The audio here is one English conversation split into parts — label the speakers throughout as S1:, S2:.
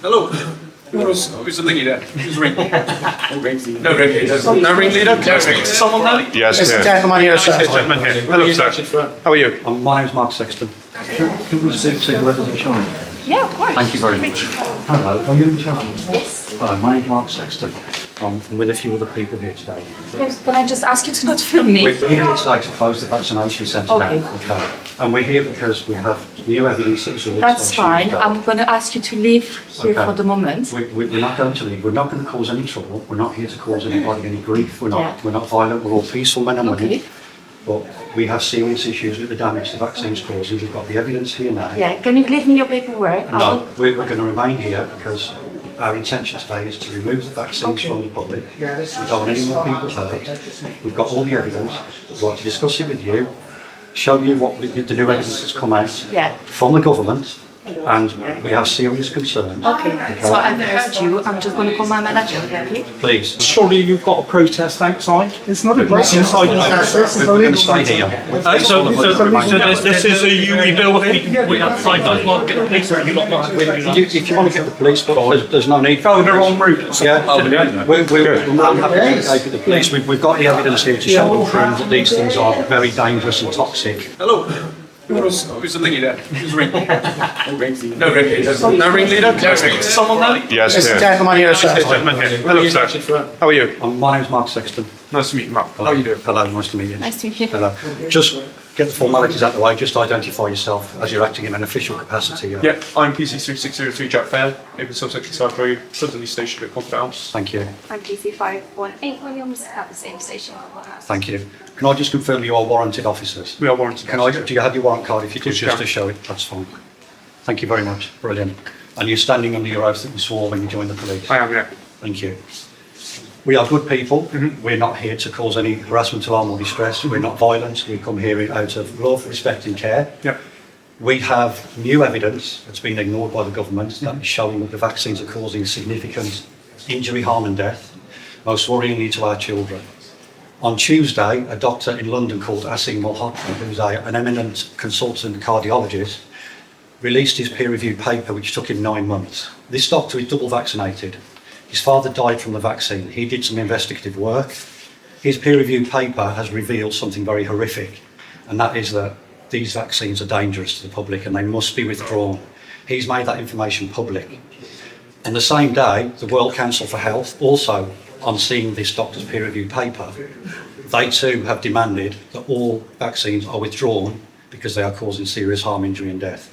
S1: Hello. Who's the leader? Who's ring? No ringleader. No ringleader? Is someone there?
S2: Yes,
S3: There's a
S2: yeah.
S3: gentleman here, sir.
S1: Yes, gentleman here. Hello, sir. How are you?
S4: My name's Mark Sexton. Can we see the letters of Sean?
S5: Yeah, of course.
S4: Thank you very much. Hello, are you in charge?
S5: Yes.
S4: Hello, my name's Mark Sexton. I'm with a few other people here today.
S5: Yes. Can I just ask you to not film me?
S4: We're here today to close the vaccination centre
S5: Okay.
S4: down. Okay. And we're here because we have new evidence that was released
S5: That's
S4: on
S5: fine.
S4: Tuesday.
S5: I'm going to ask you to leave here
S4: Okay.
S5: for the moment.
S4: We're not going to leave. We're not going to cause any trouble. We're not here to cause anybody any grief. We're
S5: Yeah.
S4: not violent. We're all peaceful men and women.
S5: Okay.
S4: But we have serious issues with the damage the vaccine's causing. We've got the evidence here now.
S5: Yeah. Can you leave me your paperwork?
S4: No, we're going to remain here because our intention today is to remove the vaccines from the public. We don't want any more people hurt. We've got all the evidence. We'd like to discuss it with you, show you what the new evidence that's come out
S5: Yeah.
S4: from the government, and we have serious concerns.
S5: Okay. So I've heard you. I'm just going to call my manager. Okay.
S4: Please,
S1: Surely you've got a protest outside?
S3: It's not a protest.
S1: Inside.
S4: we're going to stay here.
S1: This is a UE bill. We outside. Don't want to get the police or you not like
S4: If you want to get the police, but there's no need.
S1: Go the wrong route.
S4: Yeah, we're not happy to take with the police. We've got the evidence here to show and prove that these things are very dangerous and toxic.
S1: Hello. Who's the leader? Who's ring? No ringleader. No ringleader? Is someone there?
S2: Yes,
S3: There's a
S2: yeah.
S3: gentleman here,
S1: Yes,
S3: sir.
S1: gentleman here. Hello, sir. How are you?
S4: My name's Mark Sexton.
S1: Nice to meet you, Mark. How are you doing?
S4: Hello, nice to meet you.
S5: Nice to meet you.
S4: Hello. Just get the formalities out of the way, just identify yourself as you're acting in an official capacity.
S1: Yeah, I'm PC3603 Jack Fair, Neighbour Subsection South Road, Suddenly Station at Confit House.
S4: Thank you.
S5: I'm PC 518 Williams at the same station.
S4: Thank you. Can I just confirm you are warranted officers?
S1: We are warranted.
S4: Do you have your warrant card? If you could
S1: course you
S4: just
S1: can.
S4: to show it, that's fine. Thank you very much. Brilliant. And you're standing under your oath that you swore when you joined the police?
S1: I am, yeah.
S4: Thank you. We are good people. We're not here to cause any harassment, alarm or distress. We're not violent. We come here out of love, respect and care.
S1: Yeah.
S4: We have new evidence that's been ignored by the government that is showing that the vaccines are causing significant injury, harm and death, most worryingly to our children. On Tuesday, a doctor in London called Asim Malhotra, who's an eminent consultant cardiologist, released his peer-reviewed paper which took him 9 months. This doctor is double vaccinated. His father died from the vaccine. He did some investigative work. His peer-reviewed paper has revealed something very horrific, and that is that these vaccines are dangerous to the public and they must be withdrawn. He's made that information public. On the same day, the World Council for Health, also on seeing this doctor's peer-reviewed paper, they too have demanded that all vaccines are withdrawn because they are causing serious harm, injury and death.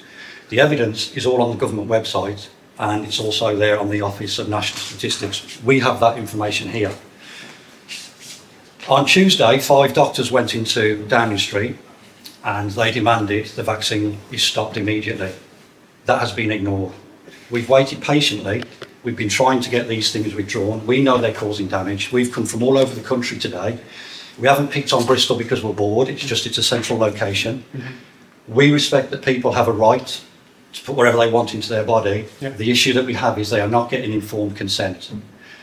S4: The evidence is all on the government website and it's also there on the Office of National Statistics. We have that information here. On Tuesday, 5 doctors went into Downing Street and they demanded the vaccine is stopped immediately. That has been ignored. We've waited patiently. We've been trying to get these things withdrawn. We know they're causing damage. We've come from all over the country today. We haven't picked on Bristol because we're bored. It's a central location. We respect that people have a right to put whatever they want into their body.
S1: Yeah.
S4: The issue that we have is they are not getting informed consent.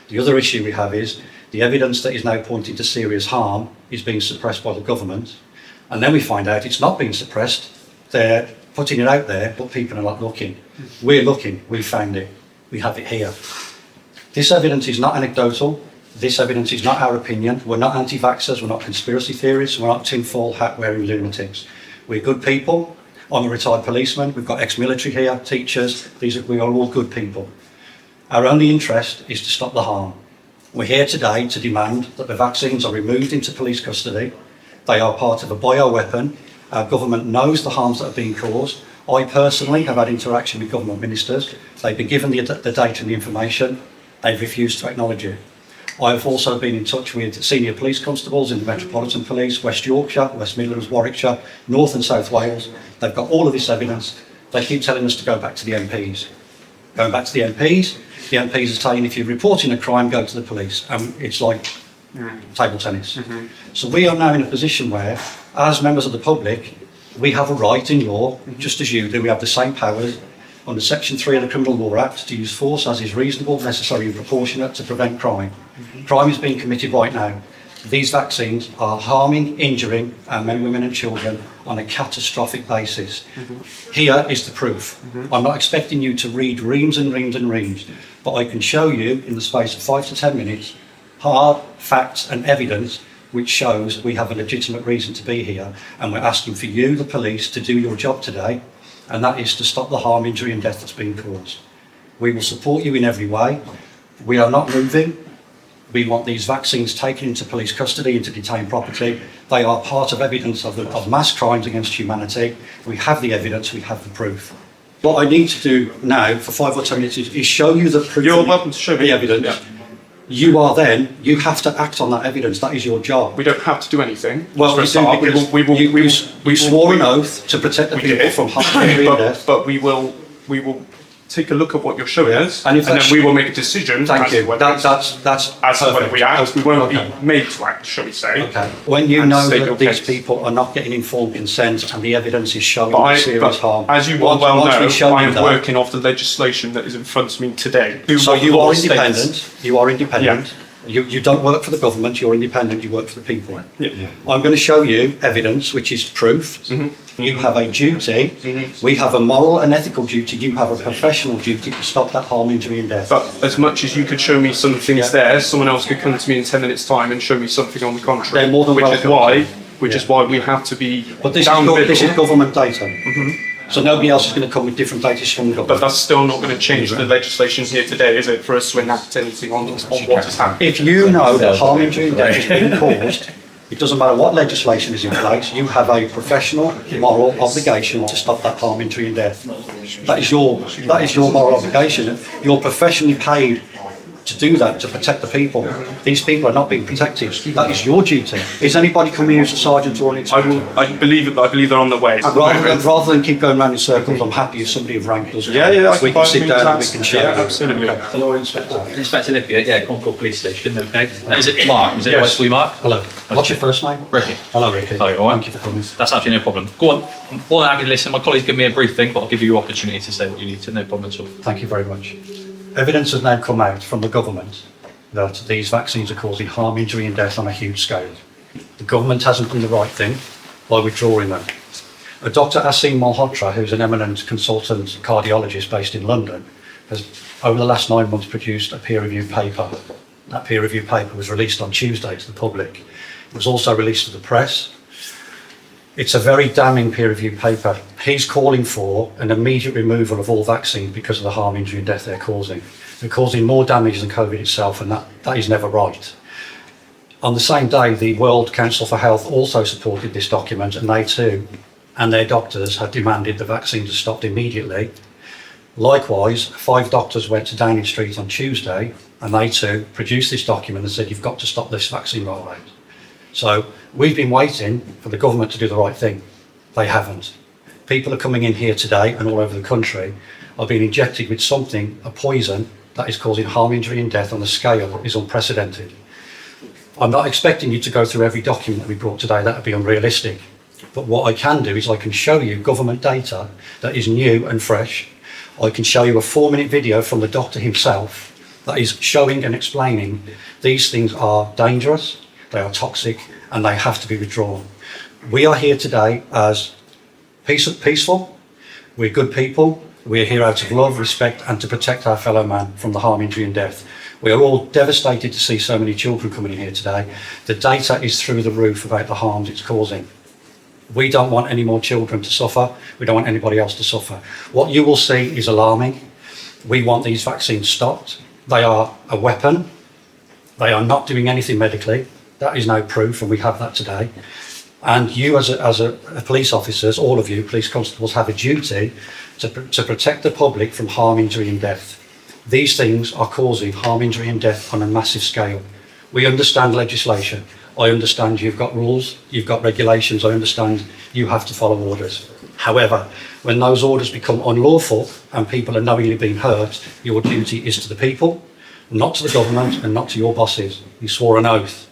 S4: The other issue we have is the evidence that is now pointing to serious harm is being suppressed by the government. And then we find out it's not being suppressed. They're putting it out there, but people are not looking. We're looking. We found it. We have it here. This evidence is not anecdotal. This evidence is not our opinion. We're not anti-vaxxers. We're not conspiracy theorists. We're not tinfoil hat wearing lunatics. We're good people. I'm a retired policeman. We've got ex-military here, teachers. We are all good people. Our only interest is to stop the harm. We're here today to demand that the vaccines are removed into police custody. They are part of a bioweapon. Our government knows the harms that are being caused. I personally have had interaction with government ministers. They've been given the data and the information. They've refused to acknowledge it. I have also been in touch with senior police constables in the Metropolitan Police, West Yorkshire, West Midlands, Warwickshire, North and South Wales. They've got all of this evidence. They keep telling us to go back to the MPs. Going back to the MPs are saying if you're reporting a crime, go to the police. It's like table tennis. So we are now in a position where, as members of the public, we have a right in law, just as you do. We have the same powers under Section 3 of the Criminal Law Act to use force as is reasonable, necessary and proportionate to prevent crime. Crime is being committed right now. These vaccines are harming, injuring our men, women and children on a catastrophic basis. Here is the proof. I'm not expecting you to read reams and reams and reams, but I can show you in the space of 5 to 10 minutes hard facts and evidence which shows we have a legitimate reason to be here, and we're asking for you, the police, to do your job today, and that is to stop the harm, injury and death that's been caused. We will support you in every way. We are not moving. We want these vaccines taken into police custody, into detained property. They are part of evidence of mass crimes against humanity. We have the evidence, we have the proof. What I need to do now for 5 or 10 minutes is show you the proof.
S1: You're welcome to show me
S4: the evidence.
S1: Yeah.
S4: You have to act on that evidence. That is your job.
S1: We don't have to do anything.
S4: Well,
S1: For a
S4: you do
S1: start,
S4: because you swore an oath to protect the people from harm, injury and death.
S1: but we will take a look at what you're showing us,
S4: And
S1: and
S4: if
S1: then
S4: that's-
S1: we will make a decision.
S4: Thank
S1: as
S4: you.
S1: to whether
S4: That's
S1: as to whether
S4: perfect.
S1: we act. We won't
S4: Okay.
S1: be made to act, shall we say?
S4: Okay. When you
S1: And
S4: know
S1: state
S4: that
S1: your
S4: these
S1: case.
S4: people are not getting informed consent and the evidence is showing
S1: But,
S4: serious harm,
S1: as you will
S4: once-
S1: well
S4: once we
S1: know,
S4: show
S1: I
S4: you
S1: am
S4: that-
S1: working off the legislation that is in front of me today.
S4: So you
S1: Law
S4: are
S1: states-
S4: independent. You are independent. You don't work for the government. You're independent. You work for the people.
S1: Yeah.
S4: I'm going to show you evidence, which is proof. You have a duty. We have a moral and ethical duty. You have a professional duty to stop that harm, injury, and death.
S1: But as much as you could show me some things there, someone else could come to me in 10 minutes' time and show me something on the contrary.
S4: They're more than
S1: which is
S4: welcome.
S1: why we have to be
S4: But this
S1: down the
S4: is
S1: middle.
S4: government data. So nobody else is going to come with different data from the
S1: But
S4: government.
S1: that's still not going to change the legislation here today, is it, for us to enact anything on what has happened?
S4: If you know that harm, injury, and death has been caused, it doesn't matter what legislation is in place, you have a professional, moral obligation to stop that harm, injury, and death. That is your moral obligation. You're professionally paid to do that, to protect the people. These people are not being protected. That is your duty. Is anybody coming here as a sergeant or an inspector?
S1: I believe they're on the way.
S4: Rather than keep going round in circles, I'm happy if somebody of rank does.
S1: Yeah, I
S4: We can
S1: buy
S4: sit
S1: me
S4: down and we
S1: tax.
S4: can show.
S1: Yeah, absolutely.
S4: Hello, Inspector.
S2: Inspector Lippitt, yeah, Concord Police Station, okay. Is it Mark? Is it
S1: Yes.
S2: Wesley Mark?
S4: Hello. What's your first name?
S2: Ricky.
S4: Hello, Ricky.
S2: Hello, all right.
S4: Thank you for coming.
S2: That's absolutely no problem. Go on. More than happy to listen. My colleagues give me a brief thing, but I'll give you your opportunity to say what you need to. No problem at all.
S4: Thank you very much. Evidence has now come out from the government that these vaccines are causing harm, injury and death on a huge scale. The government hasn't done the right thing by withdrawing them. Dr. Asim Malhotra, who's an eminent consultant cardiologist based in London, has over the last 9 months produced a peer-reviewed paper. That peer-reviewed paper was released on Tuesday to the public. It was also released to the press. It's a very damning peer-reviewed paper. He's calling for an immediate removal of all vaccines because of the harm, injury and death they're causing. They're causing more damage than COVID itself, and that is never right. On the same day, the World Council for Health also supported this document, and they too, and their doctors, had demanded the vaccines are stopped immediately. Likewise, 5 doctors went to Downing Street on Tuesday, and they too produced this document and said, you've got to stop this vaccine rollout. So we've been waiting for the government to do the right thing. They haven't. People are coming in here today and all over the country are being injected with something, a poison, that is causing harm, injury and death on a scale that is unprecedented. I'm not expecting you to go through every document that we brought today. That would be unrealistic. But what I can do is I can show you government data that is new and fresh. I can show you a 4-minute video from the doctor himself that is showing and explaining these things are dangerous, they are toxic, and they have to be withdrawn. We are here today as peaceful, we're good people, we're here out of love, respect, and to protect our fellow man from the harm, injury and death. We are all devastated to see so many children coming in here today. The data is through the roof about the harms it's causing. We don't want any more children to suffer. We don't want anybody else to suffer. What you will see is alarming. We want these vaccines stopped. They are a weapon. They are not doing anything medically. That is no proof, and we have that today. And you as a police officers, all of you, police constables, have a duty to protect the public from harm, injury and death. These things are causing harm, injury and death on a massive scale. We understand legislation. I understand you've got rules, you've got regulations, I understand you have to follow orders. However, when those orders become unlawful and people are knowingly being hurt, your duty is to the people, not to the government and not to your bosses. You swore an oath.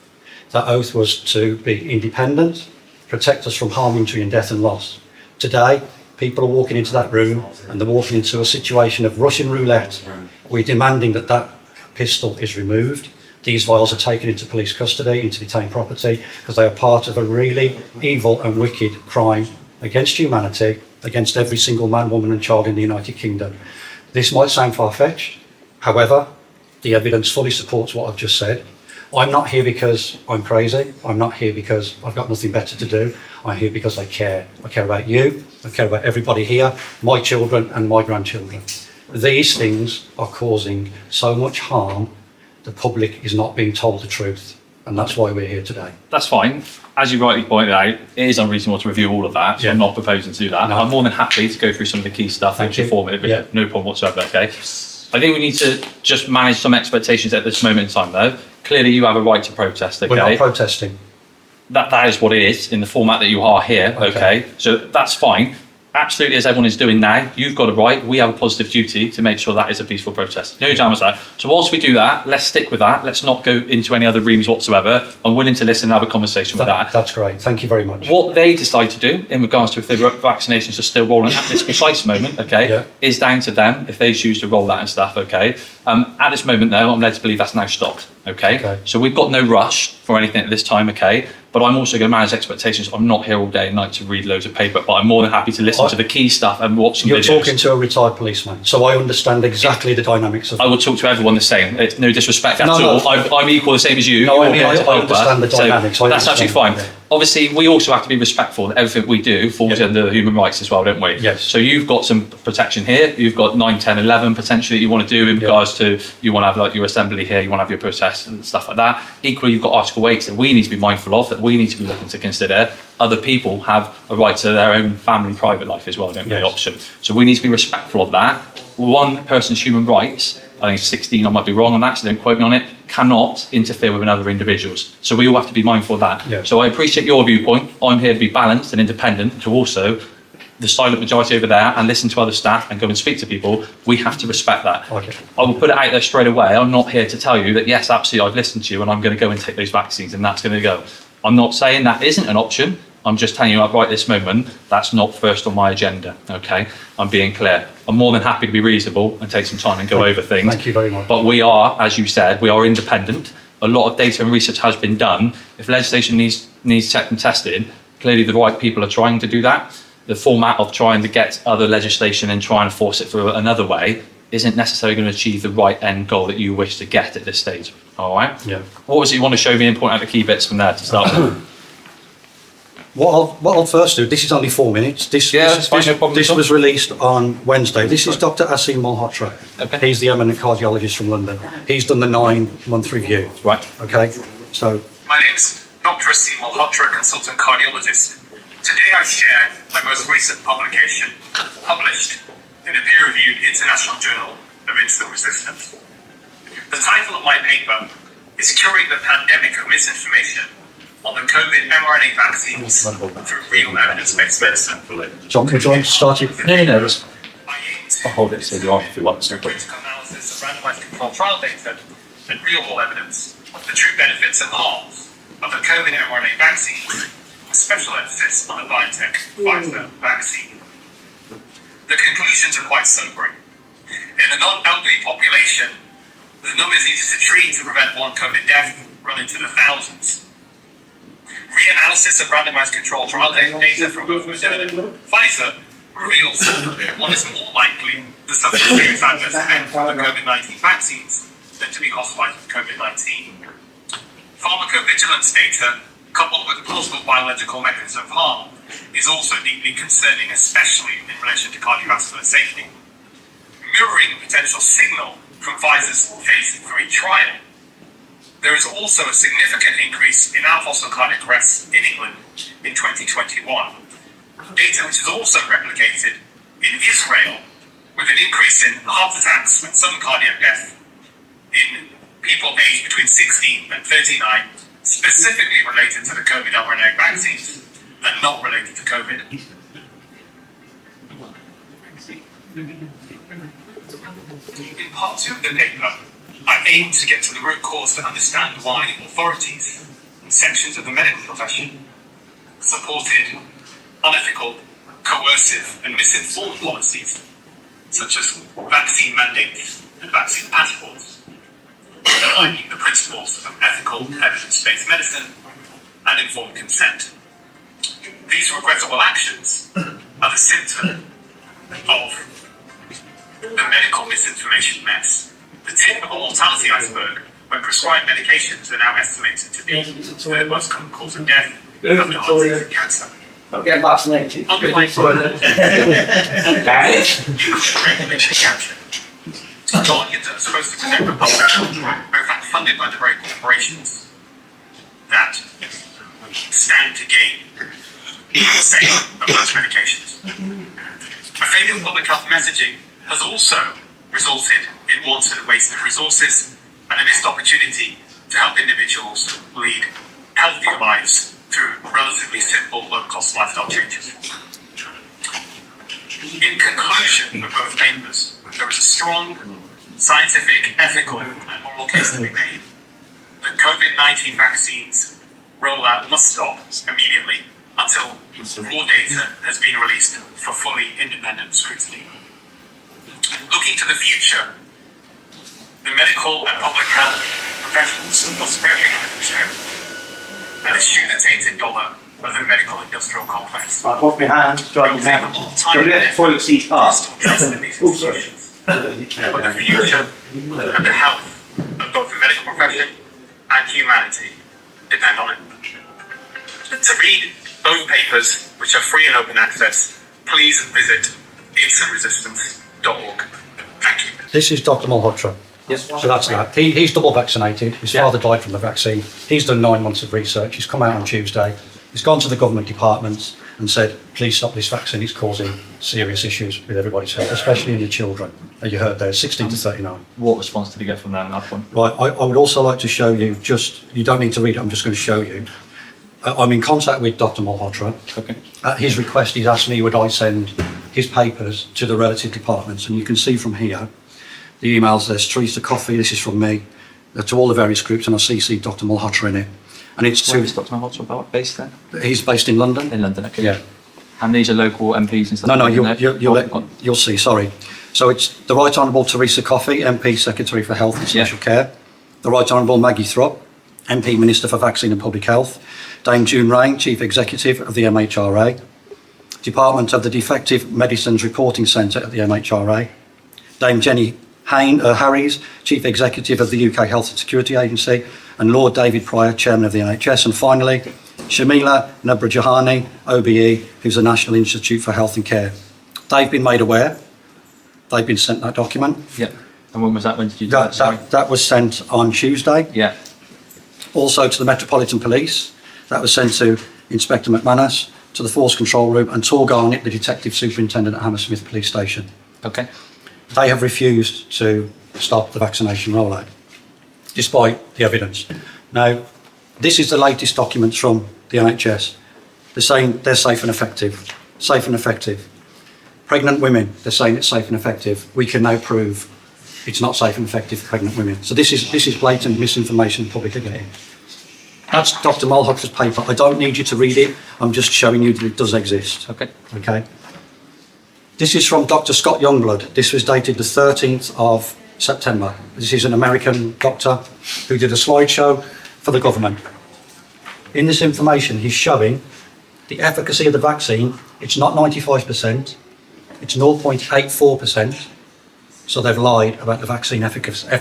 S4: That oath was to be independent, protect us from harm, injury and death and loss. Today, people are walking into that room and they're walking into a situation of Russian roulette. We're demanding that that pistol is removed. these vials are taken into police custody, into detained property, because they are part of a really evil and wicked crime against humanity, against every single man, woman and child in the United Kingdom. This might sound far-fetched, however, the evidence fully supports what I've just said. I'm not here because I'm crazy. I'm not here because I've got nothing better to do. I'm here because I care. I care about you. I care about everybody here, my children and my grandchildren. These things are causing so much harm, the public is not being told the truth. And that's why we're here today.
S2: That's fine. As you rightly pointed out, it is unreasonable to review all of that, so
S4: Yeah.
S2: I'm not proposing to do that.
S4: No.
S2: I'm more than happy to go through some of the key stuff and
S4: Thank you.
S2: informative,
S4: Yeah.
S2: no problem whatsoever, okay? I think we need to just manage some expectations at this moment in time, though. Clearly, you have a right to protest,
S4: We're not
S2: okay?
S4: protesting.
S2: That is what it is in the format that you are here,
S4: Okay.
S2: okay? So that's fine. Absolutely, as everyone is doing now, you've got a right, we have a positive duty to make sure that is a peaceful protest. No dramas there. So whilst we do that, let's stick with that. Let's not go into any other rooms whatsoever. I'm willing to listen and have a conversation with that.
S4: That's great. Thank you very much.
S2: What they decide to do in regards to if the vaccinations are still rolling at this precise moment, okay,
S4: Yeah.
S2: is down to them if they choose to roll that and stuff, okay. At this moment though, I'm led to believe that's now stopped, okay.
S4: Okay.
S2: So we've got no rush for anything at this time, okay. But I'm also going to manage expectations. I'm not here all day and night to read loads of paper, but I'm more than happy to listen to the key stuff and watch some
S4: You're
S2: videos.
S4: talking to a retired policeman, so I understand exactly the dynamics of
S2: I will talk to everyone the same. It's no disrespect at
S4: No, no.
S2: all. I'm equal the same as you.
S4: No,
S2: You're
S4: I mean,
S2: here
S4: I
S2: to help
S4: understand
S2: her.
S4: the dynamics.
S2: So
S4: I
S2: that's
S4: understand,
S2: absolutely fine.
S4: yeah.
S2: Obviously, we also have to be respectful that everything we do falls
S4: Yeah.
S2: under human rights as well, don't we?
S4: Yes.
S2: So you've got some protection here. You've got 9, 10, 11 potentially that you want to do in
S4: Yeah.
S2: regards to you want to have like your assembly here, you want to have your protest and stuff like that. Equally, you've got Article 8 that we need to be mindful of, that we need to be looking to consider. Other people have a right to their own family, private life as well, don't they?
S4: Yes.
S2: Option. So we need to be respectful of that. One person's human rights, I think it's 16, I might be wrong on that, so don't quote me on it, cannot interfere with another individual's. So we all have to be mindful of that.
S4: Yeah.
S2: So I appreciate your viewpoint. I'm here to be balanced and independent, to also the silent majority over there and listen to other staff and go and speak to people. We have to respect that.
S4: Okay.
S2: I will put it out there straight away. I'm not here to tell you that, yes, absolutely, I've listened to you and I'm going to go and take those vaccines and that's going to go. I'm not saying that isn't an option. I'm just telling you right this moment, that's not first on my agenda, okay? I'm being clear. I'm more than happy to be reasonable and take some time and go over things.
S4: Thank you very much.
S2: But we are, as you said, we are independent. A lot of data and research has been done. If legislation needs checked and tested, clearly the right people are trying to do that. The format of trying to get other legislation and trying to force it through another way isn't necessarily going to achieve the right end goal that you wish to get at this stage, all right?
S4: Yeah.
S2: What was it you want to show me and point out the key bits from there to start with?
S4: What I'll first do, this is only 4 minutes.
S2: Yeah, that's fine, no problem
S4: This
S2: at all.
S4: was released on Wednesday. This is Dr. Asim Malhotra.
S2: Okay.
S4: He's the eminent cardiologist from London. He's done the 9-month review.
S2: Right.
S4: Okay, so
S1: My name's Dr. Asim Malhotra, consultant cardiologist. Today I share my most recent publication, published in a peer-reviewed international journal of insulin resistance. The title of my paper is Curing the Pandemic of Misinformation on the COVID mRNA vaccines through real evidence-based medicine.
S4: John, would you like to start it?
S2: No. Just
S1: I aim to
S2: I'll hold it so you are if you want.
S1: through critical analysis of randomized controlled trial data and real-world evidence of the true benefits and harms of the COVID mRNA vaccine, with special emphasis on the BioNTech Pfizer vaccine. The conclusions are quite sobering. In a non-elderly population, the numbers needed to treat to prevent one COVID death run into the thousands. Reanalysis of randomized controlled trial data from both Moderna and Pfizer reveals one is more likely to suffer serious adverse events from the COVID-19 vaccines than to be hospitalized with COVID-19. Pharmacovigilance data, coupled with the plausible biological mechanism of harm, is also deeply concerning, especially in relation to cardiovascular safety. Mirroring the potential signal from Pfizer's phase 3 trial, there is also a significant increase in alpha cardiac arrests in England in 2021. Data which is also replicated in Israel, with an increase in heart attacks and sudden cardiac death in people aged between 16 and 39, specifically related to the COVID mRNA vaccines and not related to COVID. In part 2 of the paper, I aim to get to the root cause to understand why authorities and sections of the medical profession supported unethical, coercive, and misinformed policies, such as vaccine mandates and vaccine passports. The underlining the principles of ethical, evidence-based medicine and informed consent. These regrettable actions are the symptom of the medical misinformation mess. The tip of a mortality iceberg when prescribed medications are now estimated to be the most common cause of death after heart disease and cancer.
S3: Don't get vaccinated.
S1: Underlying regulatory action. Guardians are supposed to protect the public, are in fact funded by the very corporations that stand to gain the sale of those medications. A failure of public health messaging has also resulted in wanton and waste of resources and a missed opportunity to help individuals lead healthier lives through relatively simple, low-cost lifestyle changes. In conclusion of both papers, there is a strong scientific, ethical, and moral case to be made. The COVID-19 vaccines rollout must stop immediately until more data has been released for fully independent scrutiny. Looking to the future, the medical and public health professionals must recognize and eschew the tainted dollar of the medical industrial complex.
S3: Right, wash my hands, dry my hands. Don't let the toilet seat up. Oh, sorry.
S1: But the future and the health of both the medical profession and humanity depend on it. To read both papers, which are free and open access, please visit insulinresistance.org. Thank you.
S4: This is Dr. Malhotra.
S3: Yes.
S4: So that's that. He's double vaccinated. His father died from the vaccine. He's done 9 months of research. He's come out on Tuesday. He's gone to the government departments and said, please stop this vaccine. It's causing serious issues with everybody's health, especially in the children. You heard there, 16 to 39.
S2: What response did he get from them at that point?
S4: Right, I would also like to show you, you don't need to read it, I'm just going to show you. I'm in contact with Dr. Malhotra.
S2: Okay.
S4: At his request, he's asked me would I send his papers to the relative departments, and you can see from here, the emails, there's Teresa Coffey, this is from me, to all the various groups, and I CC Dr. Malhotra in it. And it's
S2: Where
S4: to,
S2: is Dr. Malhotra based then?
S4: he's based in London.
S2: In London, okay.
S4: Yeah.
S2: And these are local MPs and stuff?
S4: No,
S2: like that?
S4: you'll see, sorry. So it's the Right Honourable Teresa Coffey, MP Secretary for Health and Social Care, the Right Honourable Maggie Thrupp, MP Minister for Vaccine and Public Health, Dame June Rain, Chief Executive of the MHRA, Department of the Defective Medicines Reporting Centre at the MHRA, Dame Jenny Harries, Chief Executive of the UK Health and Security Agency, and Lord David Pryor, Chairman of the NHS, and finally, Shamila Nabrajahani, OBE, who's the National Institute for Health and Care. They've been made aware, they've been sent that document.
S2: Yeah. And when was that? When did you do that? Sorry.
S4: That was sent on Tuesday.
S2: Yeah.
S4: Also to the Metropolitan Police, that was sent to Inspector McManus, to the Force Control Room, and Tor Garnett, the Detective Superintendent at Hammersmith Police Station.
S2: Okay.
S4: They have refused to stop the vaccination rollout, despite the evidence. Now, this is the latest documents from the NHS. They're saying they're safe and effective. Safe and effective. Pregnant women, they're saying it's safe and effective. We can now prove it's not safe and effective for pregnant women. So this is blatant misinformation the public are getting. That's Dr. Malhotra's paper. I don't need you to read it. I'm just showing you that it does exist.
S2: Okay.
S4: Okay. This is from Dr. Scott Youngblood. This was dated the 13th of September. This is an American doctor who did a slideshow for the government. In this information, he's showing the efficacy of the vaccine. It's not 95%, it's 0.84%. So they've lied about the vaccine efficacy.
S2: Go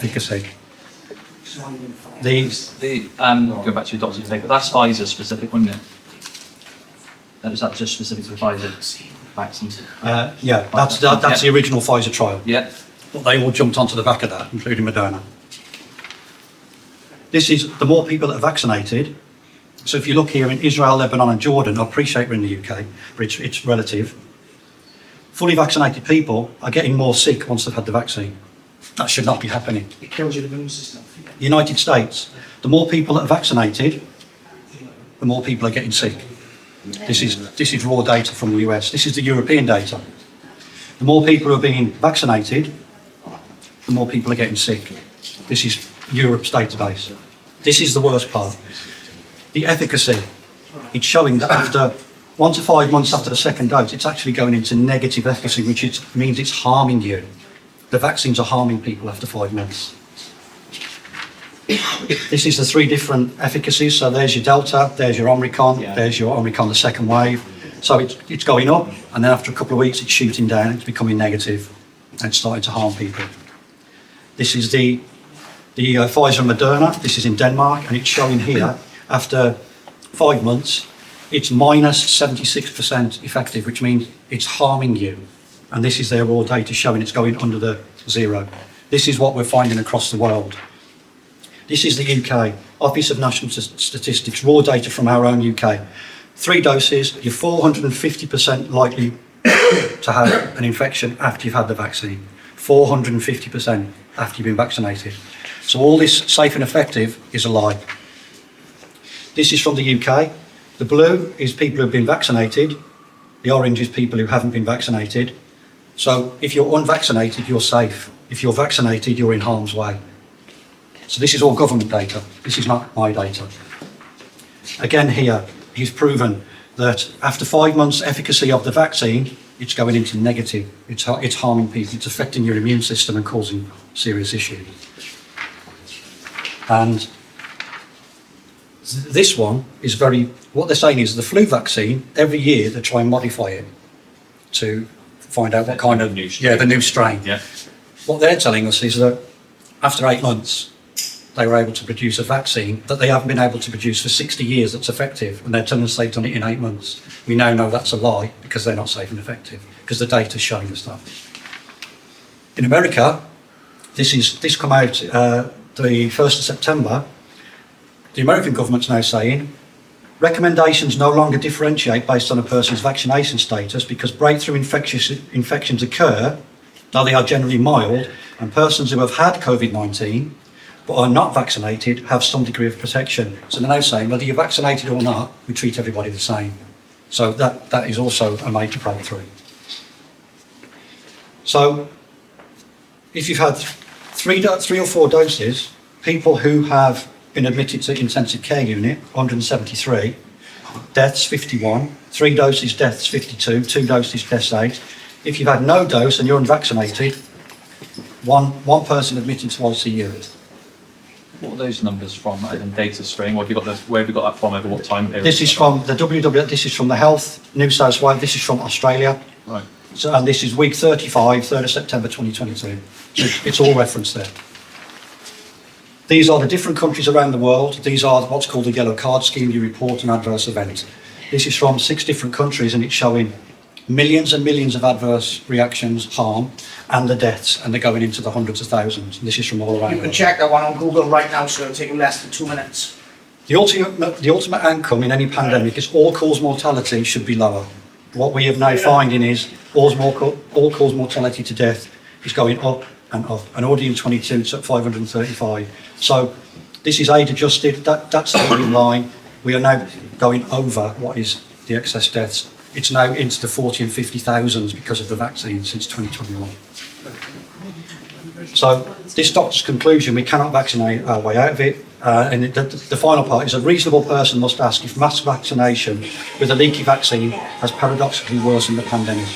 S2: back to your doctor's paper. That's Pfizer specific, wasn't it? Is that just specific to Pfizer vaccines?
S4: Yeah, that's the original Pfizer trial.
S2: Yeah.
S4: But they all jumped onto the back of that, including Moderna. This is the more people that are vaccinated. So if you look here in Israel, Lebanon and Jordan, I appreciate we're in the UK, but it's relative. Fully vaccinated people are getting more sick once they've had the vaccine. That should not be happening.
S3: It kills your immune system.
S4: United States, the more people that are vaccinated, the more people are getting sick. This is raw data from the US. This is the European data. The more people who are being vaccinated, the more people are getting sick. This is Europe's database. This is the worst part. The efficacy. It's showing that after 1 to 5 months after the second dose, it's actually going into negative efficacy, which means it's harming you. The vaccines are harming people after 5 months. This is the three different efficacies. So there's your Delta, there's your Omicron, there's your Omicron, the second wave. So it's going up, and then after a couple of weeks, it's shooting down, it's becoming negative, and it's starting to harm people. This is the Pfizer and Moderna. This is in Denmark, and it's showing here, after 5 months, it's minus 76% effective, which means it's harming you. And this is their raw data showing it's going under the zero. This is what we're finding across the world. This is the UK, Office of National Statistics, raw data from our own UK. 3 doses, you're 450% likely to have an infection after you've had the vaccine. 450% after you've been vaccinated. So all this safe and effective is a lie. This is from the UK. The blue is people who've been vaccinated. The orange is people who haven't been vaccinated. So if you're unvaccinated, you're safe. If you're vaccinated, you're in harm's way. So this is all government data. This is not my data. Again here, he's proven that after 5 months efficacy of the vaccine, it's going into negative. It's harming people. It's affecting your immune system and causing serious issues. And this one is what they're saying is the flu vaccine, every year they try and modify it to find out what kind of, the new strain.
S2: Yeah.
S4: What they're telling us is that after 8 months, they were able to produce a vaccine that they haven't been able to produce for 60 years that's effective, and they're telling us they've done it in 8 months. We now know that's a lie because they're not safe and effective, because the data's showing the stuff. In America, this come out the 1st of September. The American government's now saying recommendations no longer differentiate based on a person's vaccination status because breakthrough infections occur, though they are generally mild, and persons who have had COVID-19 but are not vaccinated have some degree of protection. So they're now saying whether you're vaccinated or not, we treat everybody the same. So that is also a major breakthrough. So if you've had three or four doses, people who have been admitted to intensive care unit, 173, deaths 51, 3 doses deaths 52, 2 doses deaths 8. If you've had no dose and you're unvaccinated, one person admitted to ICU.
S2: What are those numbers from? And data stream. Where have you got that from? Over what time period?
S4: This is from the WHO. This is from the Health New South Wales. This is from Australia.
S2: Right.
S4: So, and this is week 35, 3rd of September 2022. So it's all referenced there. These are the different countries around the world. These are what's called the yellow card scheme. You report an adverse event. This is from 6 different countries, and it's showing millions and millions of adverse reactions, harm, and the deaths, and they're going into the hundreds of thousands. And this is from all around.
S6: You can check that one on Google right now, so it'll take you less than 2 minutes.
S4: The ultimate outcome in any pandemic is all-cause mortality should be lower. What we have now finding is all-cause mortality to death is going up and up. And already in 22, it's at 535. So this is age adjusted. That's the green line. We are now going over what is the excess deaths. It's now into the 40 and 50,000s because of the vaccine since 2021. So this doctor's conclusion, we cannot vaccinate our way out of it. And the final part is a reasonable person must ask if mass vaccination with a leaky vaccine has paradoxically worsened the pandemic.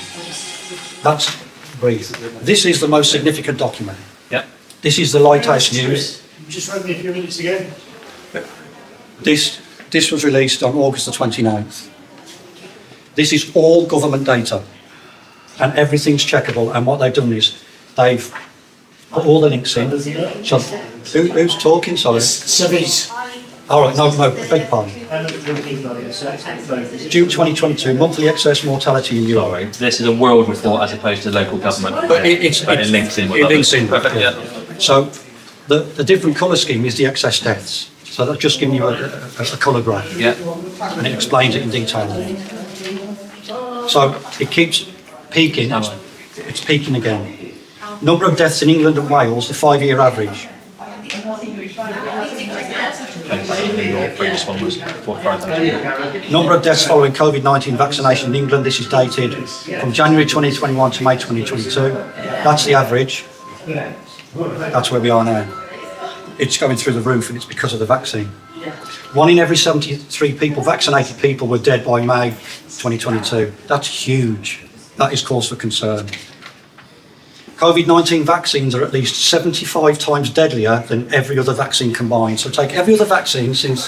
S4: That's brief. This is the most significant document.
S2: Yeah.
S4: This is the Lighthouse News.
S7: Just run me a few minutes again.
S4: This was released on August the 29th. This is all government data, and everything's checkable. And what they've done is they've put all the links in. So, who's talking? Sorry.
S7: Civvies.
S4: All right, no, beg your pardon. June 2022, monthly excess mortality in Europe.
S2: Sorry, this is a world report as opposed to local government.
S4: But it
S2: links in. With
S4: it links in.
S2: Perfect, yeah.
S4: So the different colour scheme is the excess deaths. So that's just giving you a colour graph.
S2: Yeah.
S4: And it explains it in detail. So it keeps peaking. It's peaking again. Number of deaths in England and Wales, the 5-year average.
S2: Your previous one was 45,000.
S4: Number of deaths following COVID-19 vaccination in England. This is dated from January 2021 to May 2022. That's the average. That's where we are now. It's going through the roof, and it's because of the vaccine. 1 in every 73 vaccinated people were dead by May 2022. That's huge. That is cause for concern. COVID-19 vaccines are at least 75 times deadlier than every other vaccine combined. So take every other vaccine since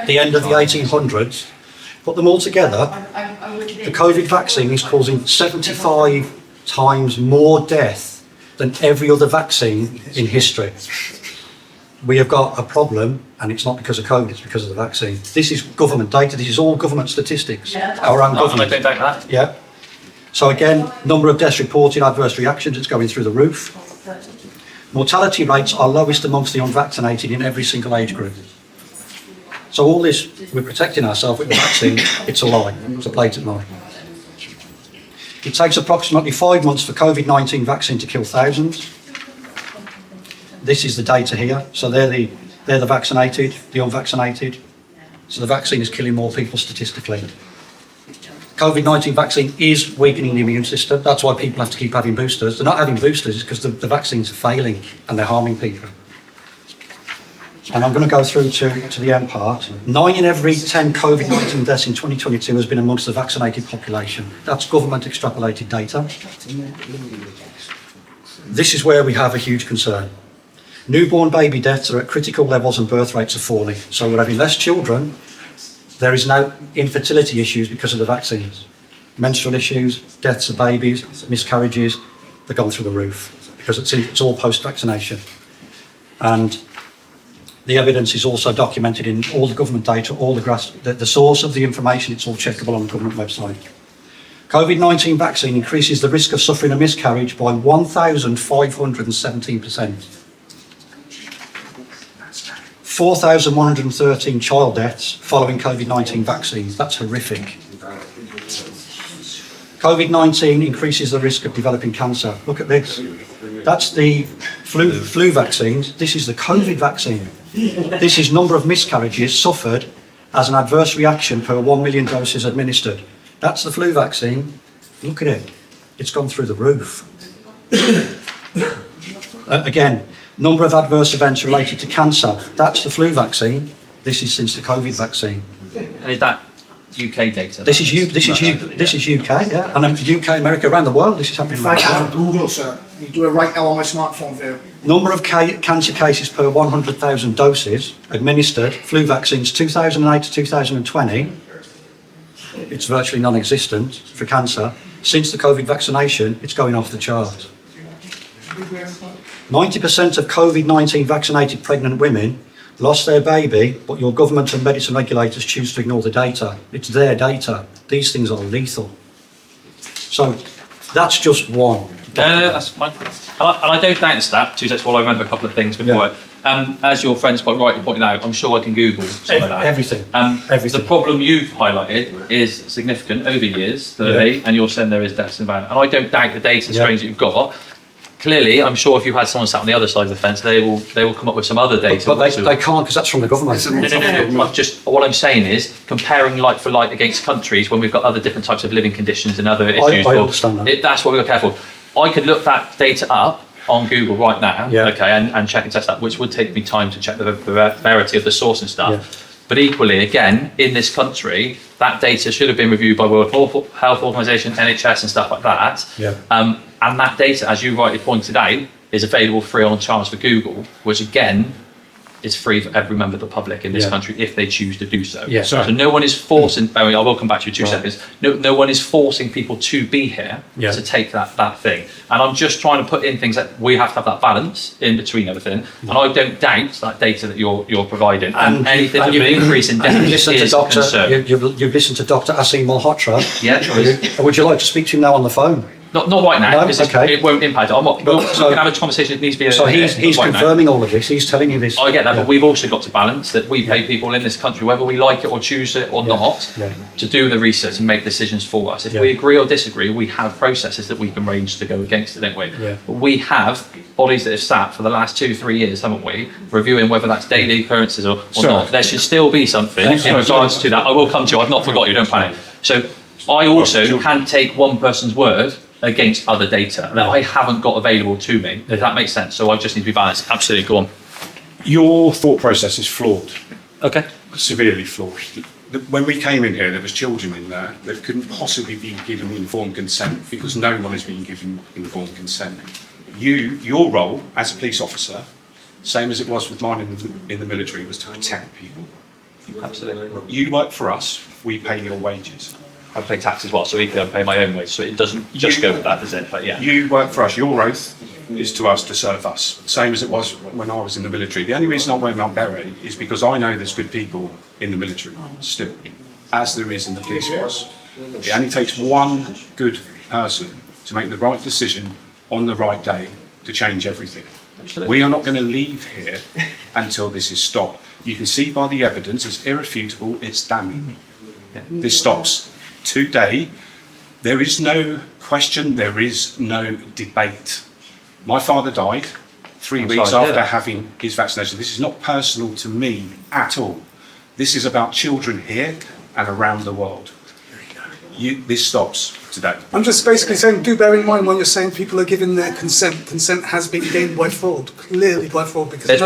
S4: the end of the 1800s, put them all together, the COVID vaccine is causing 75 times more death than every other vaccine in history. We have got a problem, and it's not because of COVID, it's because of the vaccine. This is government data, this is all government statistics, our own
S2: No, I
S4: government.
S2: don't doubt that.
S4: Yeah. So again, number of deaths reported, adverse reactions, it's going through the roof. Mortality rates are lowest amongst the unvaccinated in every single age group. So all this, we're protecting ourselves with the vaccine, it's a lie, it's a blatant lie. It takes approximately 5 months for COVID-19 vaccine to kill thousands. This is the data here. So they're the vaccinated, the unvaccinated. So the vaccine is killing more people statistically. COVID-19 vaccine is weakening the immune system. That's why people have to keep having boosters. They're not having boosters because the vaccines are failing and they're harming people. And I'm going to go through to the end part. 9 in every 10 COVID-19 deaths in 2022 has been amongst the vaccinated population. That's government extrapolated data. This is where we have a huge concern. Newborn baby deaths are at critical levels and birth rates are falling. So we're having less children. There is now infertility issues because of the vaccines. Menstrual issues, deaths of babies, miscarriages, they're going through the roof because it's all post-vaccination. And the evidence is also documented in all the government data, all the source of the information, it's all checkable on the government website. COVID-19 vaccine increases the risk of suffering a miscarriage by 1,517%. 4,113 child deaths following COVID-19 vaccines. That's horrific. COVID-19 increases the risk of developing cancer. Look at this. That's the flu vaccines. This is the COVID vaccine. This is number of miscarriages suffered as an adverse reaction per 1 million doses administered. That's the flu vaccine. Look at it. It's gone through the roof. Again, number of adverse events related to cancer. That's the flu vaccine. This is since the COVID vaccine.
S2: And is that UK data?
S4: This is UK, yeah, and UK, America, around the world. This is happening
S6: In
S4: around
S6: fact,
S4: the
S6: on
S4: world.
S6: Google, sir, you do it right now on my smartphone view.
S4: Number of cancer cases per 100,000 doses administered. Flu vaccines 2008 to 2020. It's virtually non-existent for cancer. Since the COVID vaccination, it's going off the chart. 90% of COVID-19 vaccinated pregnant women lost their baby, but your government and medicine regulators choose to ignore the data. It's their data. These things are lethal. So that's just one.
S2: That's fine. And I don't doubt the stat. Two seconds while I remember a couple of things before.
S4: Yeah.
S2: As your friends quite rightly pointed out, I'm sure I can Google some of that.
S4: Everything.
S2: The problem you've highlighted is significant over years, 30, and you're saying there is deaths in van. And I don't doubt the data strange that you've got. Clearly, I'm sure if you had someone sat on the other side of the fence, they will come up with some other data.
S4: But they can't because that's from the government.
S2: No. Just what I'm saying is comparing like for like against countries when we've got other different types of living conditions and other issues.
S4: I understand that.
S2: That's what we've got to be careful. I could look that data up on Google right now, okay, and check and test that, which would take me time to check the verity of the source and stuff.
S4: Yeah.
S2: But equally, again, in this country, that data should have been reviewed by World Health Organization, NHS, and stuff like that.
S4: Yeah.
S2: And that data, as you rightly pointed out, is available free on charge for Google, which again is free for every member of the public in this country if they choose to do so.
S4: Yeah.
S2: So no one is forcing. Barry, I will come back to you in 2
S4: Right.
S2: seconds. No one is forcing people to be here to take that thing. And I'm just trying to put in things that we have to have that balance in between everything. And I don't doubt that data that you're providing. And anything that
S4: you've
S2: would increase in death
S4: you've listened to
S2: is a
S4: Dr.
S2: concern.
S4: You've listened to Dr. Asim Malhotra.
S2: Yeah,
S4: Would you like to speak to him now on the phone?
S2: Not right now,
S4: No?
S2: because
S4: Okay.
S2: it won't impact it. We
S4: so-
S2: can have a conversation. It needs to be.
S4: So he's
S2: right now.
S4: confirming all of this. He's telling you this.
S2: I get that, but we've also got to balance that we pay people in this country, whether we like it or choose it or not, to do the research and make decisions for us. If we agree or disagree, we have processes that we can range to go against it, don't we?
S4: Yeah.
S2: But we have bodies that have sat for the last 2-3 years, haven't we, reviewing whether that's daily occurrences or not. There should still be something in regards to that. I will come to you. I've not forgot you. Don't panic. So I also can take one person's word against other data that I haven't got available to me, if that makes sense. So I just need to be balanced. Absolutely, go on.
S3: Your thought process is flawed,
S2: Okay.
S3: severely flawed.
S8: when we came in here, there was children in there that couldn't possibly be given informed consent because no one has been given informed consent. Your role as a police officer, same as it was with mine in the military, was to protect people.
S2: Absolutely.
S8: You work for us, we pay your wages.
S2: I pay tax as well, so equally I pay my own wage, so it doesn't just go with that, does it? But yeah.
S8: You work for us, your oath is to us to serve us, same as it was when I was in the military. The only reason I wear my beret is because I know there's good people in the military still, as there is in the police force. It only takes one good person to make the right decision on the right day to change everything. We are not going to leave here until this is stopped. You can see by the evidence, it's irrefutable, it's damning. This stops today. There is no question, there is no debate. My father died 3 weeks after having his vaccination. This is not personal to me at all. This is about children here and around the world. This stops today.
S9: I'm just basically saying, do bear in mind when you're saying people are giving their consent. Consent has been gained by fraud, clearly by fraud. Because
S2: There's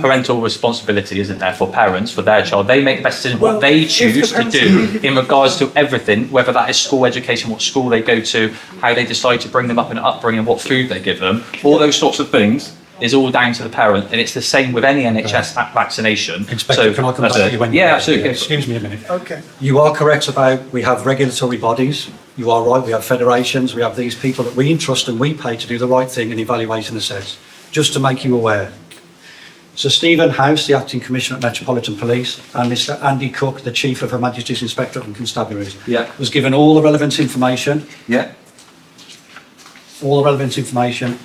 S2: parental responsibility, isn't there, for parents, for their child. They make the best decision what they choose to do in regards to everything, whether that is school education, what school they go to, how they decide to bring them up in an upbringing, what food they give them. All those sorts of things is all down to the parent, and it's the same with any NHS vaccination.
S4: Inspector, can I come back to you when
S2: Yeah, absolutely.
S4: Excuse me a minute.
S9: Okay.
S4: You are correct about we have regulatory bodies. You are right, we have federations, we have these people that we entrust and we pay to do the right thing and evaluate and assess. Just to make you aware. Sir Stephen House, the Acting Commissioner at Metropolitan Police, and Mr Andy Cook, the Chief of Her Majesty's Inspectorate and Constabularies, was given all the relevant information. All the relevant information.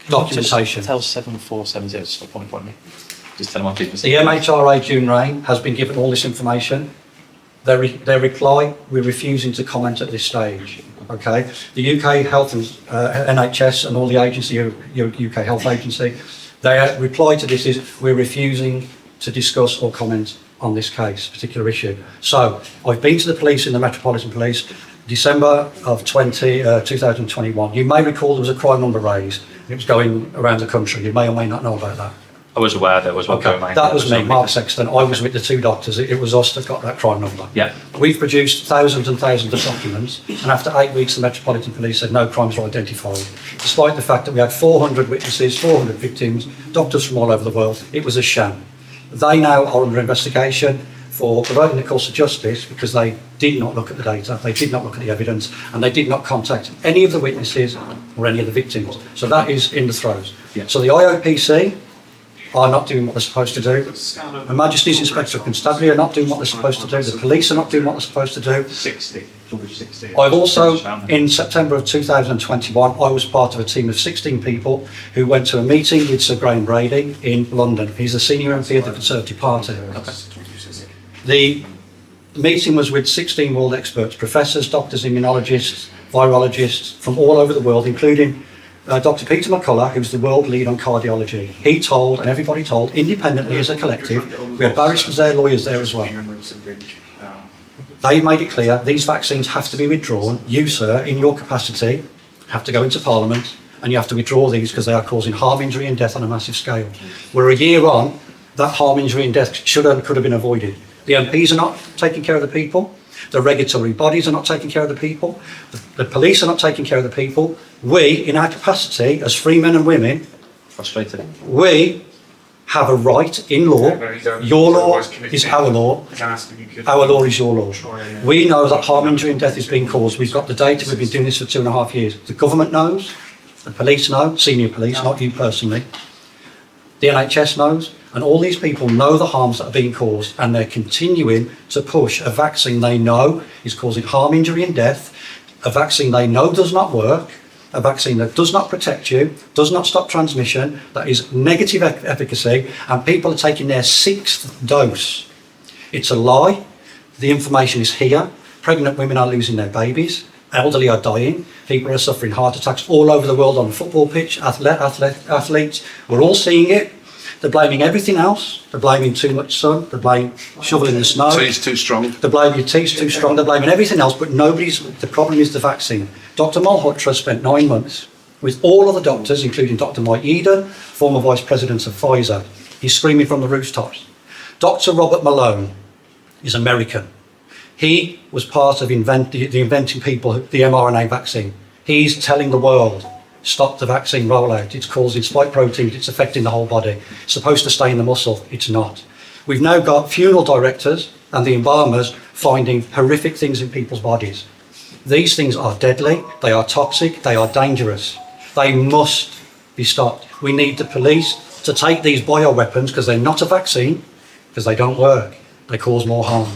S4: Documentation.
S2: Tell 7470 to stop on me. Just tell them I'm keeping
S4: The MHRA June Rain has been given all this information. Their reply, we're refusing to comment at this stage. Okay, the UK Health and NHS and all the agency, UK Health Agency, their reply to this is we're refusing to discuss or comment on this case, particular issue. So I've been to the police in the Metropolitan Police, December of 2021. You may recall there was a crime number raised. It was going around the country. You may or may not know about that.
S2: I was aware there was one going around.
S4: That was me, Mark Sexton. I was with the two doctors. It was us that got that crime number.
S2: Yeah.
S4: We've produced thousands and thousands of documents, and after 8 weeks, the Metropolitan Police said no crimes were identified. Despite the fact that we had 400 witnesses, 400 victims, doctors from all over the world, it was a sham. They now are under investigation for provoking the course of justice because they did not look at the data, they did not look at the evidence, and they did not contact any of the witnesses or any of the victims. So that is in the throes.
S2: Yeah.
S4: So the IOPC are not doing what they're supposed to do. Her Majesty's Inspector of Constabulary are not doing what they're supposed to do. The police are not doing what they're supposed to do.
S2: 60.
S4: I've also, in September of 2021, I was part of a team of 16 people who went to a meeting with Sir Graham Brady in London. He's the senior MP of the Conservative Party. The meeting was with 16 world experts, professors, doctors, immunologists, virologists from all over the world, including Dr. Peter McCullough, who's the world lead on cardiology. He told, and everybody told, independently as a collective, we had barristers there, lawyers there as well. They made it clear these vaccines have to be withdrawn. You, sir, in your capacity, have to go into Parliament and you have to withdraw these because they are causing harm, injury and death on a massive scale. We're a year on, that harm, injury and death should and could have been avoided. The MPs are not taking care of the people. The regulatory bodies are not taking care of the people. The police are not taking care of the people. We, in our capacity as free men and women,
S2: Frustrated.
S4: we have a right in law. Your law is our law. Our law is your law. We know that harm, injury and death is being caused. We've got the data. We've been doing this for 2.5 years. The government knows. The police know. Senior police, not you personally. The NHS knows. And all these people know the harms that are being caused, and they're continuing to push a vaccine they know is causing harm, injury and death, a vaccine they know does not work, a vaccine that does not protect you, does not stop transmission, that is negative efficacy, and people are taking their 6th dose. It's a lie. The information is here. Pregnant women are losing their babies. Elderly are dying. People are suffering heart attacks all over the world on the football pitch, athletes. We're all seeing it. They're blaming everything else. They're blaming too much sun. They're blaming shoveling the snow.
S8: Tea's too strong.
S4: They're blaming your tea's too strong. They're blaming everything else, but the problem is the vaccine. Dr. Malhotra spent 9 months with all of the doctors, including Dr. Mike Eden, former Vice President of Pfizer. He's screaming from the rooftops. Dr. Robert Malone, is American. He was part of the inventing people, the mRNA vaccine. He's telling the world, stop the vaccine rollout. It's causing spike proteins. It's affecting the whole body. It's supposed to stay in the muscle. It's not. We've now got funeral directors and the embalmers finding horrific things in people's bodies. These things are deadly. They are toxic. They are dangerous. They must be stopped. We need the police to take these bioweapons, because they're not a vaccine, because they don't work. They cause more harm.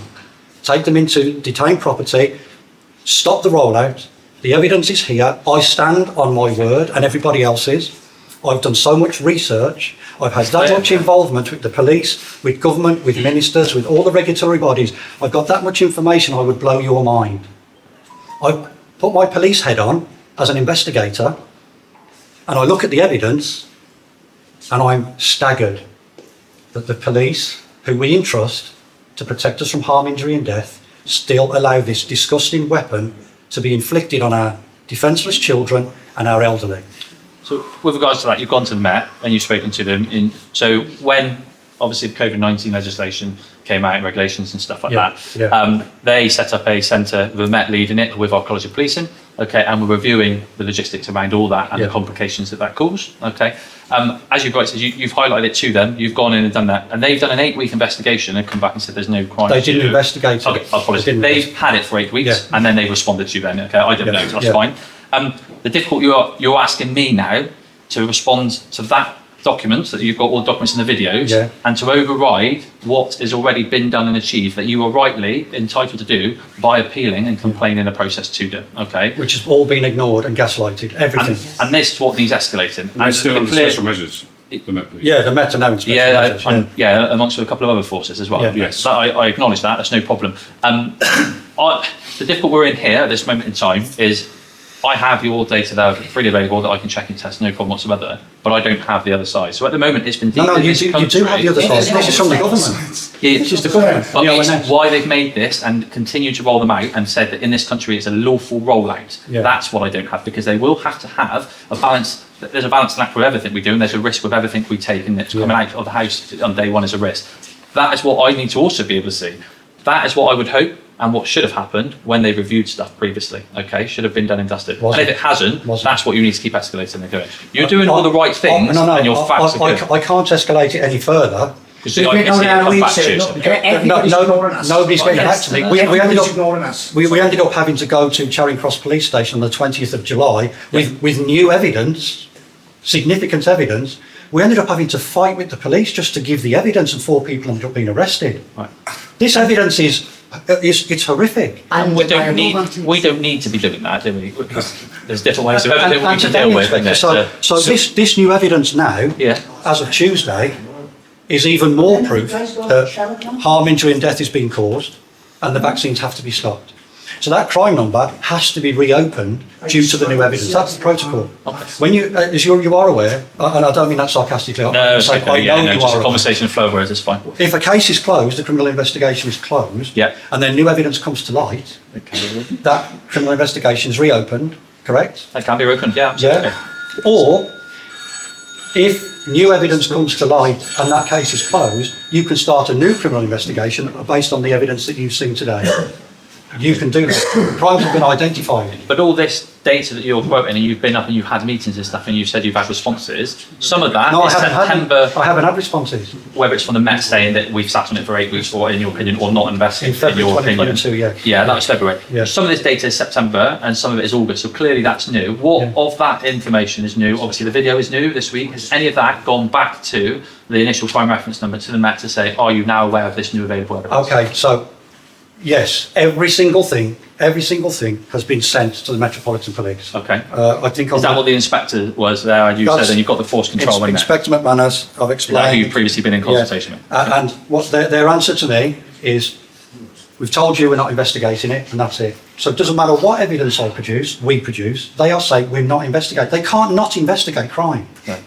S4: Take them into detained property, stop the rollout. The evidence is here. I stand on my word, and everybody else's. I've done so much research. I've had that much involvement with the police, with government, with ministers, with all the regulatory bodies. I've got that much information, I would blow your mind. I put my police head on as an investigator, and I look at the evidence, and I'm staggered that the police, who we entrust to protect us from harm, injury and death, still allow this disgusting weapon to be inflicted on our defenceless children and our elderly.
S2: So with regards to that, you've gone to the Met and you've spoken to them. So when obviously the COVID-19 legislation came out, regulations and stuff like that, they set up a centre with the Met leading it with our College of Policing, okay, and we're reviewing the logistics around all that and the complications that caused, okay. As you've rightly said, you've highlighted it to them, you've gone in and done that, and they've done an 8-week investigation and come back and said there's no crime.
S4: They didn't investigate it.
S2: Okay, apologies. They've had it for 8 weeks and then they responded to you then, okay, I don't know, so that's fine. The difficulty you're asking me now to respond to that document, that you've got all the documents and the videos, and to override what has already been done and achieved that you are rightly entitled to do by appealing and complaining the process to them, okay?
S4: Which has all been ignored and gaslighted, everything.
S2: And this is what needs escalating.
S8: And still under special measures. The Met Police.
S4: Yeah, the Met announced special measures.
S2: Amongst a couple of other forces as well.
S8: Yes.
S2: I acknowledge that, that's no problem. The difficult we're in here at this moment in time is I have your data there freely available that I can check and test, no problem whatsoever, but I don't have the other side. So at the moment, it's been deemed in this country.
S4: You do have the other side. This is from the government.
S2: This
S4: is the government.
S2: But it's why they've made this and continue to roll them out and said that in this country it's a lawful rollout. That's what I don't have, because they will have to have a balance. There's a balancing act with everything we do, and there's a risk with everything we take, and it's coming out of the house on day one is a risk. That is what I need to also be able to see. That is what I would hope, and what should have happened when they reviewed stuff previously, okay? Should have been done and dusted. And if it hasn't, that's what you need to keep escalating and doing. You're doing all the right things, and your facts are good.
S4: I can't escalate it any further.
S2: Because I can see it come back to you.
S4: Nobody's getting back to me. We ended up having to go to Charing Cross Police Station on the 20th of July with new evidence, significant evidence. We ended up having to fight with the police just to give the evidence, and 4 people ended up being arrested.
S2: Right.
S4: This evidence it's horrific.
S2: And we don't need to be doing that, do we? There's different ways of everything we can deal with.
S4: So this new evidence now, as of Tuesday, is even more proof that harm, injury and death is being caused and the vaccines have to be stopped. So that crime number has to be reopened due to the new evidence. That's the protocol. When as you are aware, and I don't mean that sarcastically,
S2: no, it's okay. Just a conversation flow words, it's fine.
S4: If a case is closed, the criminal investigation is closed, and then new evidence comes to light, that criminal investigation is reopened, correct?
S2: That can be reopened, absolutely.
S4: Or, if new evidence comes to light and that case is closed, you can start a new criminal investigation based on the evidence that you've seen today. You can do that. Crimes have been identified.
S2: But all this data that you're quoting, and you've been up and you've had meetings and stuff, and you've said you've had responses, some of that is September.
S4: I haven't had responses.
S2: Whether it's from the Met saying that we've sat on it for 8 weeks, or in your opinion, or not investing,
S4: in February
S2: in your opinion.
S4: 2022,
S2: Yeah, that was February.
S4: Yeah.
S2: Some of this data is September, and some of it is August, so clearly that's new. What of that information is new? Obviously the video is new this week. Has any of that gone back to the initial crime reference number, to the Met, to say, are you now aware of this new available evidence?
S4: Okay, so yes, every single thing has been sent to the Metropolitan Police.
S2: Okay.
S4: I think
S2: is that what the inspector was there? You said, and you've got the force control.
S4: Inspector McManus, I've explained.
S2: Who you've previously been in consultation with.
S4: And what their answer to me is, we've told you we're not investigating it, and that's it. So it doesn't matter what evidence we produce, they are saying we're not investigating. They can't not investigate crime.
S2: No.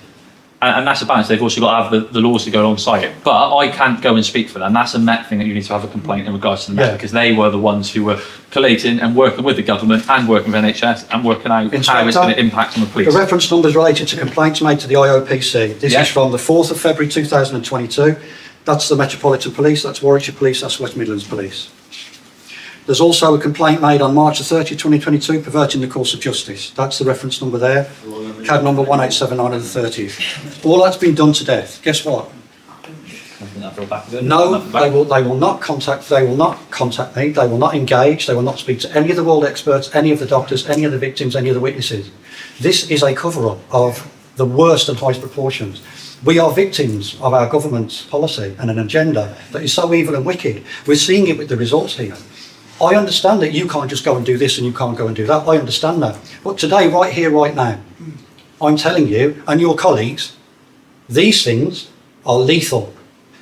S2: and that's a balance. They've also got to have the laws to go alongside it. But I can't go and speak for them. That's a Met thing that you need to have a complaint in regards to the Met,
S4: Yeah.
S2: because they were the ones who were collating and working with the government and working with NHS and working out how it's
S4: Inspector,
S2: going to impact on the police.
S4: The reference numbers related to complaints made to the IOPC. This
S2: Yeah.
S4: is from the 4th of February 2022. That's the Metropolitan Police, that's Warwickshire Police, that's West Midlands Police. There's also a complaint made on March the 30th, 2022, perverting the course of justice. That's the reference number there. CAD number 1879 of the 30th. All that's been done to death. Guess what? No, they will not contact me, they will not engage, they will not speak to any of the world experts, any of the doctors, any of the victims, any of the witnesses. This is a cover-up of the worst and highest proportions. We are victims of our government's policy and an agenda that is so evil and wicked. We're seeing it with the results here. I understand that you can't just go and do this and you can't go and do that. I understand that. But today, right here, right now, I'm telling you and your colleagues, these things are lethal.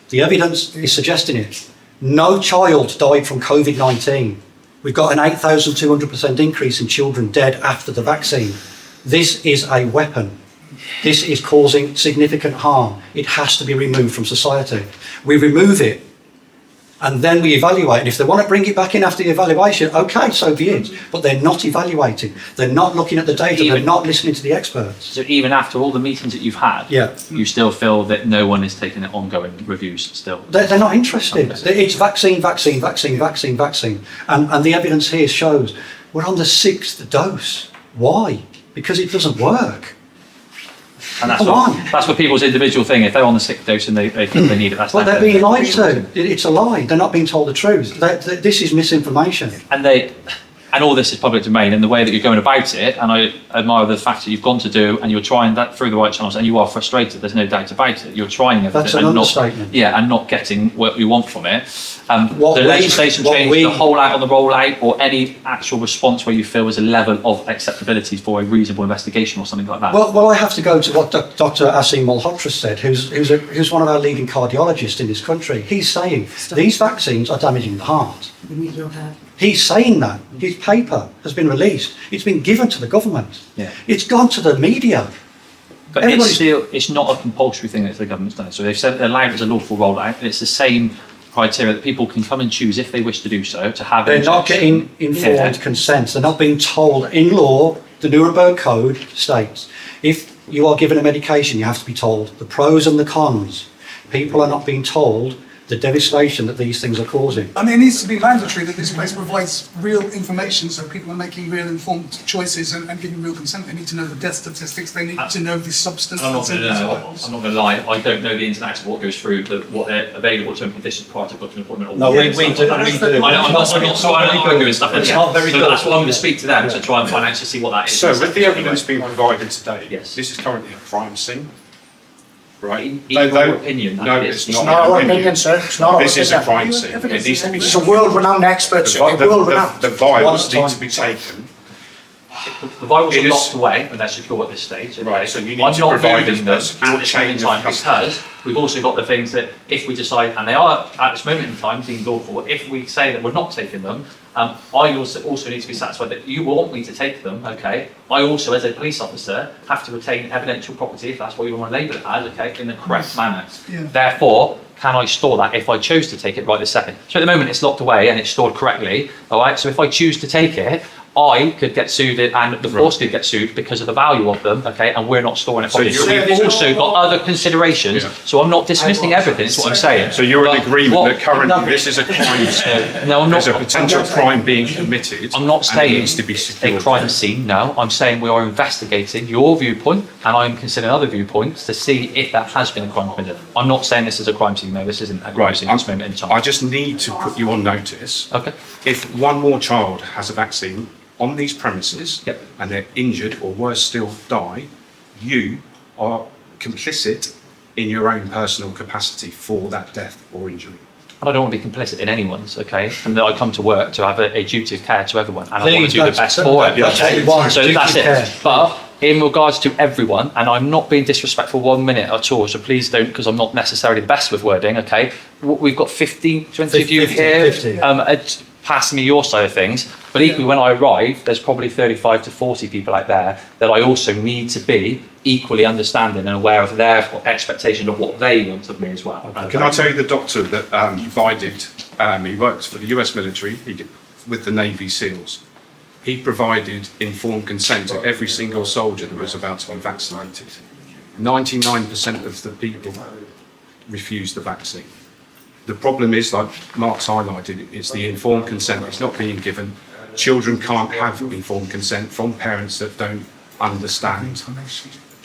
S4: The evidence is suggesting it. No child died from COVID-19. We've got an 8,200% increase in children dead after the vaccine. This is a weapon. This is causing significant harm. It has to be removed from society. We remove it and then we evaluate. And if they want to bring it back in after the evaluation, okay, so be it. But they're not evaluating. They're not looking at the data. They're not listening to the experts.
S2: So even after all the meetings that you've had,
S4: Yeah.
S2: you still feel that no one is taking it ongoing reviews still?
S4: They're not interested. It's vaccine, vaccine, vaccine, vaccine, vaccine. And the evidence here shows we're on the 6th dose. Why? Because it doesn't work.
S2: And
S4: Come on.
S2: that's what people's individual thing. If they're on the 6th dose and they think they need it, that's
S4: But
S2: their
S4: they're being
S2: thing.
S4: lied to. It's a lie. They're not being told the truth. This is misinformation.
S2: And all this is public domain, and the way that you're going about it, and I admire the fact that you've gone to do, and you're trying that through the right channels, and you are frustrated, there's no doubt about it. You're trying everything.
S4: That's an
S2: and
S4: understatement.
S2: and not getting what you want from it.
S4: What
S2: The
S4: we-
S2: legislation
S4: what
S2: change,
S4: we-
S2: the whole out on the roll out, or any actual response where you feel there's a level of acceptability for a reasonable investigation or something like that.
S4: Well, I have to go to what Dr. Asim Malhotra said, who's one of our leading cardiologists in this country. He's saying these vaccines are damaging the heart. He's saying that. His paper has been released. It's been given to the government.
S2: Yeah.
S4: It's gone to the media.
S2: But
S4: Everybody's-
S2: it's not a compulsory thing that the government's done. So they've said they're allowed as a lawful rollout. It's the same criteria that people can come and choose if they wish to do so, to have
S4: They're not
S2: injection.
S4: getting informed consent. They're not being told. In law, the Nuremberg Code states if you are given a medication, you have to be told the pros and the cons. People are not being told the devastation that these things are causing.
S9: I mean, it needs to be mandatory that this place provides real information so people are making real informed choices and giving real consent. They need to know the death statistics, they need to know the substance.
S2: I'm not going to lie. I don't know the ins and outs of what goes through, what they're available to conditions prior to booking an appointment. or
S4: No, we
S2: stuff
S4: do.
S2: like that.
S4: We do.
S2: I'm not trying to argue and stuff like
S4: It's
S2: that.
S4: not very
S2: So
S4: good.
S2: that's what I'm going to speak to them to try and find out to see what that is.
S8: So with the evidence being provided today,
S2: Yes.
S8: this is currently a crime scene, right?
S2: In your opinion,
S8: No,
S2: that
S8: it's
S2: is-
S8: not.
S9: Not our opinion, sir. It's not our
S8: This is a
S9: opinion.
S8: crime scene. It needs to be.
S9: It's a world-renowned expert, sir. World-renowned.
S8: The vials need to be taken.
S2: The virals
S8: It
S2: are
S8: is-
S2: locked away and they're secure at this stage. Okay?
S8: Right, so you need
S2: I'm
S8: to
S2: not
S8: provide
S2: moving
S8: a
S2: them
S8: secure
S2: at this moment in
S8: chain of
S2: time
S8: custody.
S2: because we've also got the things that if we decide, and they are at this moment in time deemed lawful, if we say that we're not taking them, I also need to be satisfied that you want me to take them, okay? I also, as a police officer, have to retain evidential property, if that's what you want to label it as, okay, in the correct manner.
S9: Yeah.
S2: Therefore, can I store that if I chose to take it right this second? So at the moment it's locked away and it's stored correctly, all right? So if I choose to take it, I could get sued and the force could get sued because of the value of them, okay, and we're not storing it properly. So
S8: you're-
S2: we've also got other considerations,
S8: Yeah.
S2: so I'm not dismissing everything, is what I'm saying.
S8: So you're in
S2: But
S8: agreement
S2: what-
S8: that currently this is a crime scene?
S2: No, I'm not.
S8: There's a potential crime being committed.
S2: I'm not
S8: and it
S2: saying
S8: needs to be
S2: a
S8: secured.
S2: crime scene, no. I'm saying we are investigating your viewpoint and I'm considering other viewpoints to see if that has been a crime committed. I'm not saying this is a crime scene, no, this isn't a crime
S8: Right,
S2: scene at this moment in time.
S8: I just need to put you on notice.
S2: Okay.
S8: If one more child has a vaccine on these premises
S2: Yep.
S8: and they're injured or worse still die, you are complicit in your own personal capacity for that death or injury.
S2: And I don't want to be complicit in anyone's, okay? And that I come to work to have a duty of care to everyone, and I want
S4: Please,
S2: to do the best for it.
S4: that's what
S2: okay?
S4: we want,
S2: So
S4: duty
S2: that's
S4: of
S2: it.
S4: care.
S2: But in regards to everyone, and I'm not being disrespectful 1 minute at all, so please don't, because I'm not necessarily the best with wording, okay? We've got 15, 20 of you
S4: 50,
S2: here
S4: 50.
S2: passing me your side of things, But equally, when I arrive, there's probably 35 to 40 people out there that I also need to be equally understanding and aware of their expectation of what they want of me as well.
S8: Can I tell you the doctor that provided, he worked for the US military with the Navy SEALs. He provided informed consent to every single soldier that was about to be vaccinated. 99% of the people refused the vaccine. The problem is, like Mark's highlighted, it's the informed consent that's not being given. Children can't have informed consent from parents that don't understand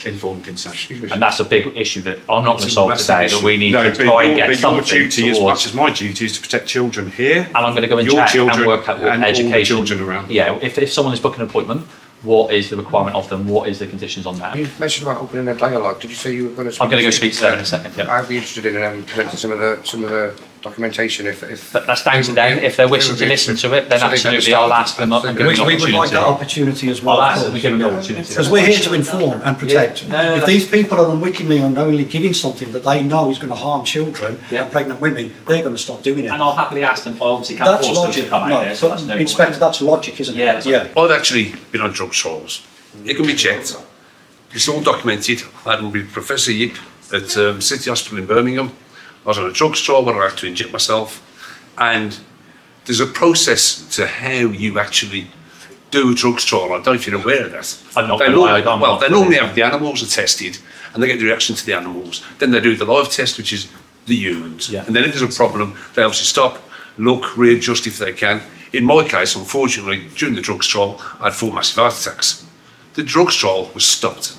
S8: informed consent.
S2: And that's a big issue that I'm not going to solve
S8: That's
S2: today,
S8: the
S2: that we
S8: issue.
S2: need
S8: No,
S2: to
S8: but
S2: try and
S8: your-
S2: get
S8: but your
S2: something
S8: duty, as
S2: towards.
S8: much as my duty, is to protect children here.
S2: And I'm going to go and
S8: your
S2: check
S8: children
S2: and work out what
S8: and all the
S2: education.
S8: children around.
S2: Yeah, if someone is booking an appointment, what is the requirement of them? What is the conditions on that?
S10: You mentioned about opening a dialogue. Did you say you were going to?
S2: I'm going to go speak to them in a second. Yeah.
S10: I'd be interested in presenting some of the documentation if.
S2: But that's down to them. If they're wishing to listen to it, then
S10: So they can
S2: absolutely I'll ask them up and give
S4: We
S2: them an
S4: would like that
S2: opportunity.
S4: opportunity as well.
S2: I'll ask them to give them an opportunity.
S4: Because we're here to inform and protect.
S2: Yeah. No,
S4: If these people are unwittingly or unknowingly giving something that they know is going to harm children
S2: Yeah.
S4: and pregnant women, they're going to stop doing it.
S2: And I'll happily ask them. I obviously can't
S4: That's
S2: force them
S4: logic.
S2: to come out
S4: No,
S2: there, so that's no
S4: Inspector, that's logic, isn't it?
S2: Yeah, that's
S4: Yeah.
S11: I've actually been on drug trials. It can be checked. It's all documented. I had with Professor Yip at City Hospital in Birmingham. I was on a drugs trial where I had to inject myself. And there's a process to how you actually do a drugs trial. I don't know if you're aware of that.
S2: I'm not
S11: They
S2: gonna lie, I'm
S11: well,
S2: not
S11: they
S2: fully
S11: normally
S2: aware.
S11: have the animals are tested and they get the reaction to the animals. Then they do the live test, which is the humans.
S2: Yeah.
S11: And then if there's a problem, they obviously stop, look, readjust if they can. In my case, unfortunately, during the drugs trial, I had 4 massive heart attacks. The drugs trial was stopped.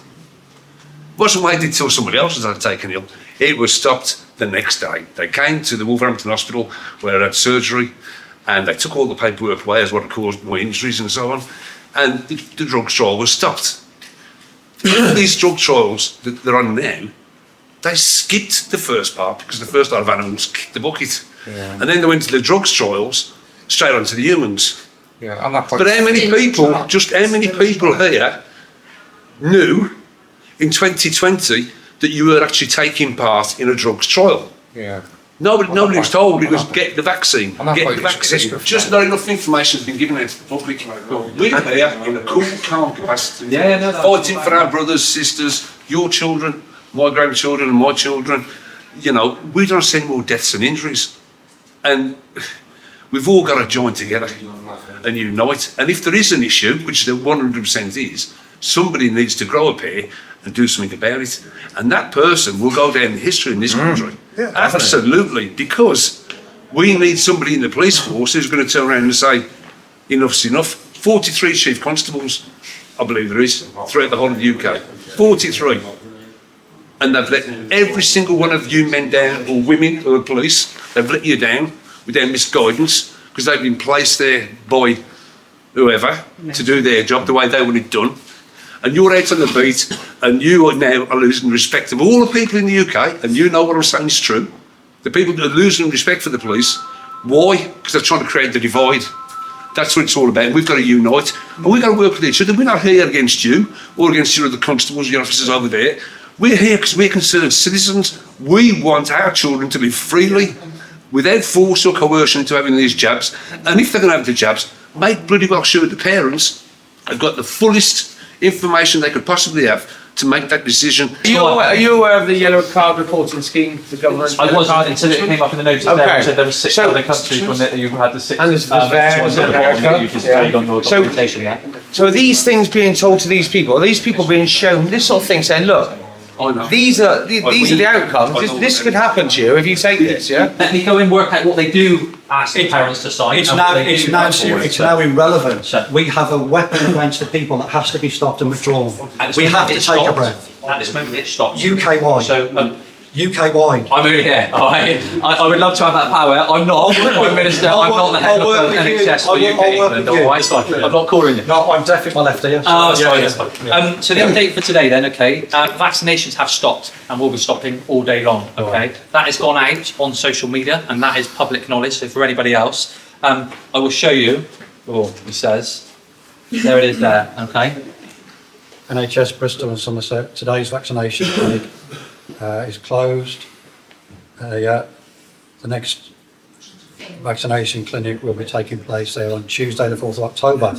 S11: It wasn't waited until somebody else was taken ill. It was stopped the next day. They came to the Wolverhampton Hospital where I had surgery and they took all the paperwork away as what caused my injuries and so on. And the drugs trial was stopped. These drug trials that they're on now, they skipped the first part because the first lot of animals kicked the bucket.
S10: Yeah.
S11: And then they went to the drugs trials straight onto the humans.
S10: Yeah, I'm not quite.
S11: But how many people, just how many people here knew in 2020 that you were actually taking part in a drugs trial?
S10: Yeah.
S11: Nobody was told. It was get the vaccine,
S10: I'm not
S11: get
S10: quite
S11: the vaccine.
S10: sure.
S11: Just not enough information has been given out to the public. We're here in a cool, calm capacity,
S2: Yeah, no, that's
S11: fighting for our brothers, sisters, your children, my grandchildren and my children. You know, we don't see any more deaths and injuries. And we've all got to join together and unite. And if there is an issue, which there 100% is, somebody needs to grow up here and do something about it. And that person will go down in history in this country.
S9: Yeah,
S11: Absolutely. Because we need somebody in the police force who's going to turn around and say, enough's enough. 43 chief constables, I believe there is, throughout the whole of the UK. 43. And they've let every single one of you men down, or women who are police, they've let you down with their misguidance because they've been placed there by whoever to do their job the way they want it done. And you're out on the beat and you are now losing respect of all the people in the UK, and you know what I'm saying is true. The people that are losing respect for the police. Why? Because they're trying to create the divide. That's what it's all about. We've got to unite and we've got to work with each other. We're not here against you or against your other constables, your officers over there. We're here because we're concerned citizens. We want our children to live freely without force or coercion into having these jabs. And if they're going to have the jabs, make bloody well sure the parents have got the fullest information they could possibly have to make that decision.
S10: Are you aware of the yellow card reporting scheme, the government's
S2: I
S10: yellow
S2: wasn't
S10: card?
S2: until it came up in the notice
S10: Okay.
S2: there, which said there were 6
S10: So-
S2: other countries when you had the 6.
S10: And there's
S2: you displayed on your
S10: So-
S2: documentation, yeah?
S10: So are these things being told to these people? Are these people being shown this sort of thing, saying, look,
S11: I know.
S10: these are the outcomes. This could happen to you if you take this, yeah?
S2: Let me go and work out what they do ask the parents to sign.
S4: It's
S2: and
S4: now,
S2: what they
S4: it's
S2: do
S4: now,
S2: put forward.
S4: it's now irrelevant.
S2: So-
S4: We have a weapon against the people that has to be stopped and withdrawn.
S2: At this
S4: We
S2: moment
S4: have to
S2: it
S4: take a
S2: stops.
S4: breath.
S2: At this moment it stops.
S4: UK-wide.
S2: So,
S4: UK-wide.
S2: I'm only here. I would love to have that power. I'm not. I'm Prime Minister. I'm not the head of
S4: I'll work
S2: the
S4: with you.
S2: NHS for
S4: I'll
S2: UK
S4: work
S2: England.
S4: with you.
S2: All right, it's fine. I'm not calling you.
S4: No, I'm deaf in my left ear.
S2: Oh, sorry,
S4: Yeah,
S2: that's fine.
S4: yeah.
S2: So the update for today then, okay, vaccinations have stopped and will be stopping all day long, okay? That has gone out on social media and that is public knowledge, so for anybody else, I will show you, it says, there it is there, okay?
S4: NHS Bristol and Somerset, today's vaccination clinic is closed. The next vaccination clinic will be taking place there on Tuesday, the 4th of October.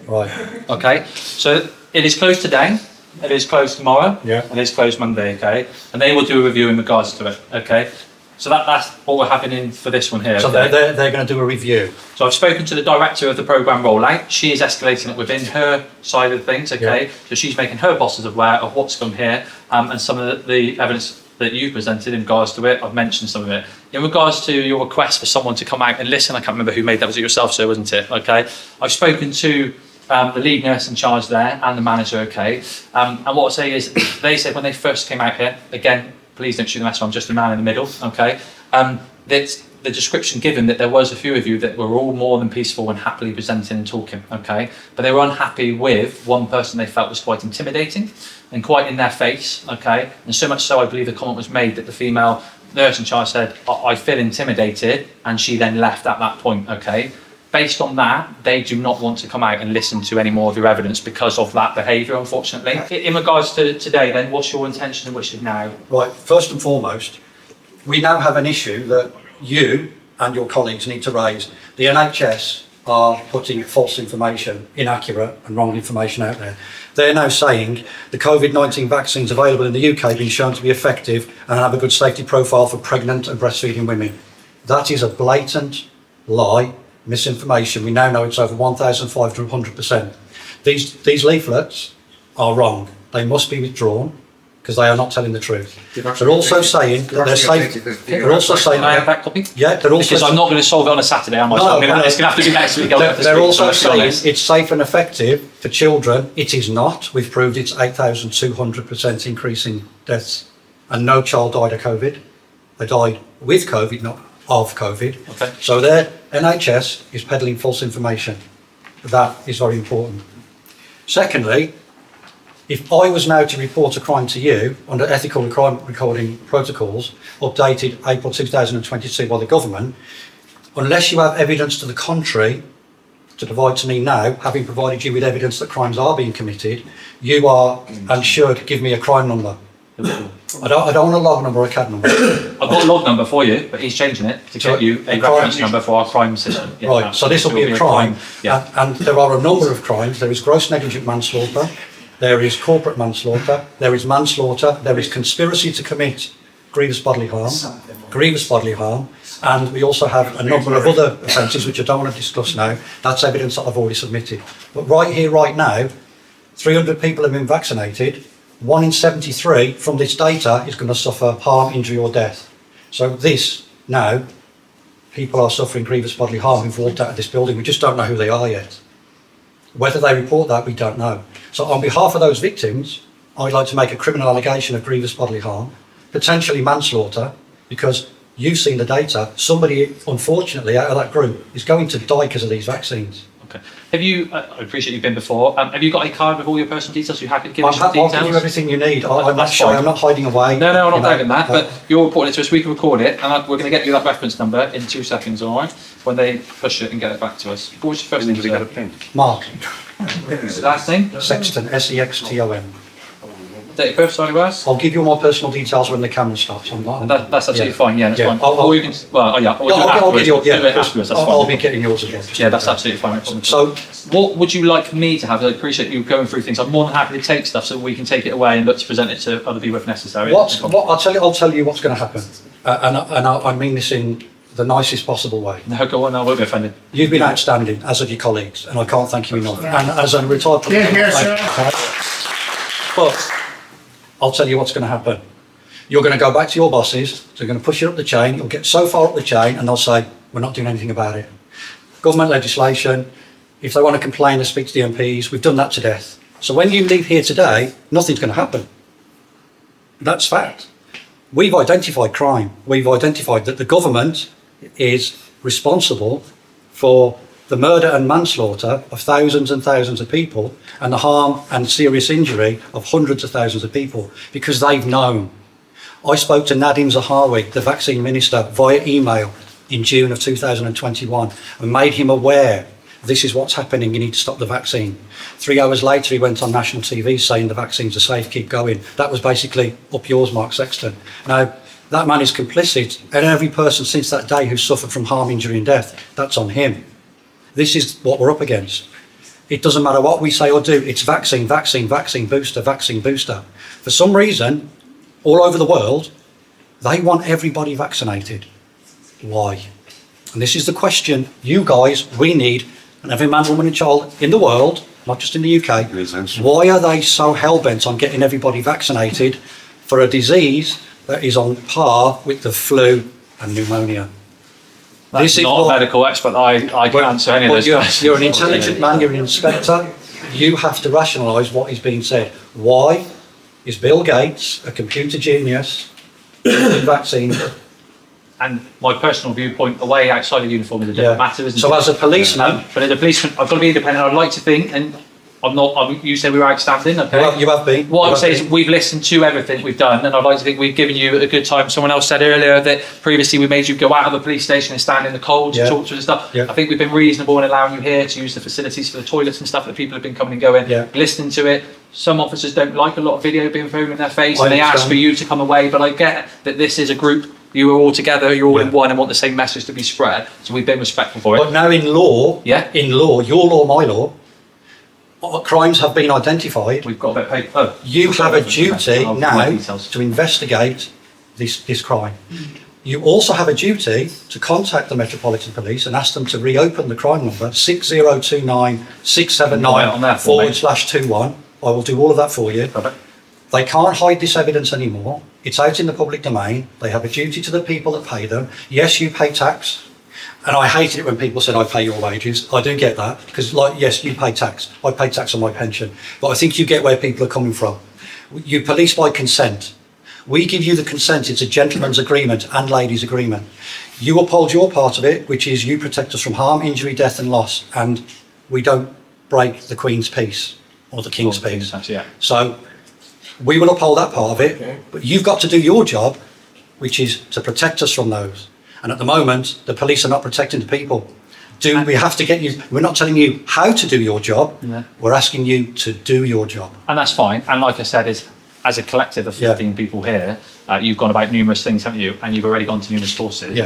S4: Right.
S2: Okay, so it is closed today, it is closed tomorrow,
S4: Yeah.
S2: and it's closed Monday, okay? And they will do a review in regards to it, okay? So that's what we're having in for this one here.
S4: So
S2: okay?
S4: they're going to do a review.
S2: So I've spoken to the director of the programme rollout. She is escalating it within her side of things, okay?
S4: Yeah.
S2: So she's making her bosses aware of what's come here and some of the evidence that you presented in regards to it. I've mentioned some of it. In regards to your request for someone to come out and listen, I can't remember who made that. Was it yourself, sir, wasn't it? Okay. I've spoken to the lead nurse in charge there and the manager, okay? And what I'll say is, they said when they first came out here, again, please don't shoot the messenger, I'm just a man in the middle, okay? That the description given that there was a few of you that were all more than peaceful and happily presenting and talking, okay? But they were unhappy with one person they felt was quite intimidating and quite in their face, okay? And so much so, I believe the comment was made that the female nurse in charge said, I feel intimidated, and she then left at that point, okay? Based on that, they do not want to come out and listen to any more of your evidence because of that behaviour, unfortunately. In regards to today, then, what's your intention and wishes now?
S4: Right, first and foremost, we now have an issue that you and your colleagues need to raise. The NHS are putting false information, inaccurate and wrong information out there. They're now saying the COVID-19 vaccines available in the UK have been shown to be effective and have a good safety profile for pregnant and breastfeeding women. That is a blatant lie, misinformation. We now know it's over 1,500 to 100%. These leaflets are wrong. They must be withdrawn because they are not telling the truth. They're also saying that they're safe. They're also saying,
S2: Can I have that copy?
S4: yeah, they're also.
S2: Because I'm not going to solve it on a Saturday, am I? So
S4: No,
S2: I'm gonna,
S4: no.
S2: it's going to have to be next week.
S4: They're also saying it's safe and effective for children. It is not. We've proved it's 8,200% increase in deaths, and no child died of COVID. They died with COVID, not of COVID.
S2: Okay.
S4: So their NHS is peddling false information. That is very important. Secondly, if I was now to report a crime to you under ethical crime recording protocols, updated April 2022 by the government, unless you have evidence to the contrary to provide to me now, having provided you with evidence that crimes are being committed, you are and should give me a crime number. I don't want a log number or a CAD number.
S2: I've got a log number for you, but he's changing it to
S4: So
S2: get you a
S4: a crime-
S2: reference number for our crime system. Yeah,
S4: Right, so this will be a crime.
S2: Yeah.
S4: And there are a number of crimes. There is gross negligent manslaughter, there is corporate manslaughter, there is manslaughter, there is conspiracy to commit grievous bodily harm, and we also have a number of other offences which I don't want to discuss now. That's evidence that I've already submitted. But right here, right now, 300 people have been vaccinated. 1 in 73 from this data is going to suffer harm, injury or death. So this, now, people are suffering grievous bodily harm who've walked out of this building. We just don't know who they are yet. Whether they report that, we don't know. So on behalf of those victims, I'd like to make a criminal allegation of grievous bodily harm, potentially manslaughter, because you've seen the data. Somebody, unfortunately, out of that group is going to die because of these vaccines.
S2: Okay. Have you? I appreciate you've been before. Have you got a card with all your personal details? Are you happy to give us
S4: I'll
S2: some details?
S4: give you everything you need. I'm not
S2: That's
S4: shy,
S2: fine.
S4: I'm not hiding away.
S2: No, I'm not
S4: you know.
S2: doubting that. But you're reporting it to us. We can record it, and we're going to get you that reference number in 2 seconds. All right? When they push it and get it back to us. What was your first name?
S11: Anybody got a pen?
S4: Mark,
S2: Last name?
S4: Sexton, S-E-X-T-O-N.
S2: Date of birth, sorry, was?
S4: I'll give you more personal details when the camera stops. I'm not.
S2: That's absolutely
S4: Yeah.
S2: fine. Yeah, that's
S4: Yeah.
S2: fine.
S4: I'll-
S2: Or you can. Well, oh, yeah. Or do it
S4: I'll
S2: afterwards.
S4: get your,
S2: Do it afterwards. That's
S4: I'll
S2: fine.
S4: be getting yours again.
S2: Yeah, that's absolutely fine. No problem at all.
S4: So,
S2: What would you like me to have? I appreciate you going through things. I'm more than happy to take stuff so we can take it away and look to present it to other people if necessary.
S4: what I'll tell you what's going to happen, I mean this in the nicest possible way.
S2: No, go on. I won't be offended.
S4: You've been outstanding, as have your colleagues, and I can't thank you enough. And as a retired
S7: Here, here, sir.
S4: But I'll tell you what's going to happen. You're going to go back to your bosses, they're going to push you up the chain, you'll get so far up the chain, and they'll say, we're not doing anything about it. Government legislation, if they want to complain, they speak to the MPs, we've done that to death. So when you leave here today, nothing's going to happen. That's fact. We've identified crime. We've identified that the government is responsible for the murder and manslaughter of thousands and thousands of people and the harm and serious injury of hundreds of thousands of people because they've known. I spoke to Nadine Zahawi, the vaccine minister, via email in June of 2021 and made him aware, this is what's happening, you need to stop the vaccine. 3 hours later, he went on national TV saying the vaccines are safe, keep going. That was basically up yours, Mark Sexton. Now, That man is complicit, and every person since that day who's suffered from harm, injury and death, that's on him. This is what we're up against. It doesn't matter what we say or do, it's vaccine, vaccine, vaccine booster, vaccine booster. For some reason, all over the world, they want everybody vaccinated. Why? And this is the question you guys, we need, and every man, woman and child in the world, not just in the UK, why are they so hell-bent on getting everybody vaccinated for a disease that is on par with the flu and pneumonia?
S2: That's not a medical expert. I can answer any of those questions.
S4: You're an intelligent man, you're an inspector. You have to rationalise what is being said. Why is Bill Gates, a computer genius, vaccine?
S2: And my personal viewpoint, away outside of uniform is a different matter, isn't it?
S4: So as a policeman...
S2: But as a policeman, I've got to be independent. I'd like to think, and you said we were outstanding, okay?
S4: Well, you have been.
S2: What I would say is we've listened to everything we've done, and I'd like to think we've given you a good time. Someone else said earlier that previously we made you go out of the police station and stand in the cold to talk to us and stuff.
S4: Yeah.
S2: I think we've been reasonable in allowing you here to use the facilities for the toilets and stuff that people have been coming and going, listening to it. Some officers don't like a lot of video being thrown in their face, and they ask for you to come away, but I get that this is a group. You are all together, you're all in one and want the same message to be spread. So we've been respectful for it.
S4: But now in law, your law, my law, crimes have been identified.
S2: We've got a bit of paper.
S4: You have a duty now to investigate this crime. You also have a duty to contact the Metropolitan Police and ask them to reopen the crime number 6029-679/21. I will do all of that for you. They can't hide this evidence anymore. It's out in the public domain. They have a duty to the people that pay them. Yes, you pay tax. And I hate it when people say I pay your wages. I do get that, because yes, you pay tax. I pay tax on my pension. But I think you get where people are coming from. You police by consent. We give you the consent. It's a gentleman's agreement and ladies' agreement. You uphold your part of it, which is you protect us from harm, injury, death and loss. And we don't break the Queen's peace or the King's peace. So we will uphold that part of it. But you've got to do your job, which is to protect us from those. And at the moment, the police are not protecting the people. We have to get you, we're not telling you how to do your job, we're asking you to do your job.
S2: And that's fine. And like I said, as a collective of 15 people here, you've gone about numerous things, haven't you? And you've already gone to numerous courses.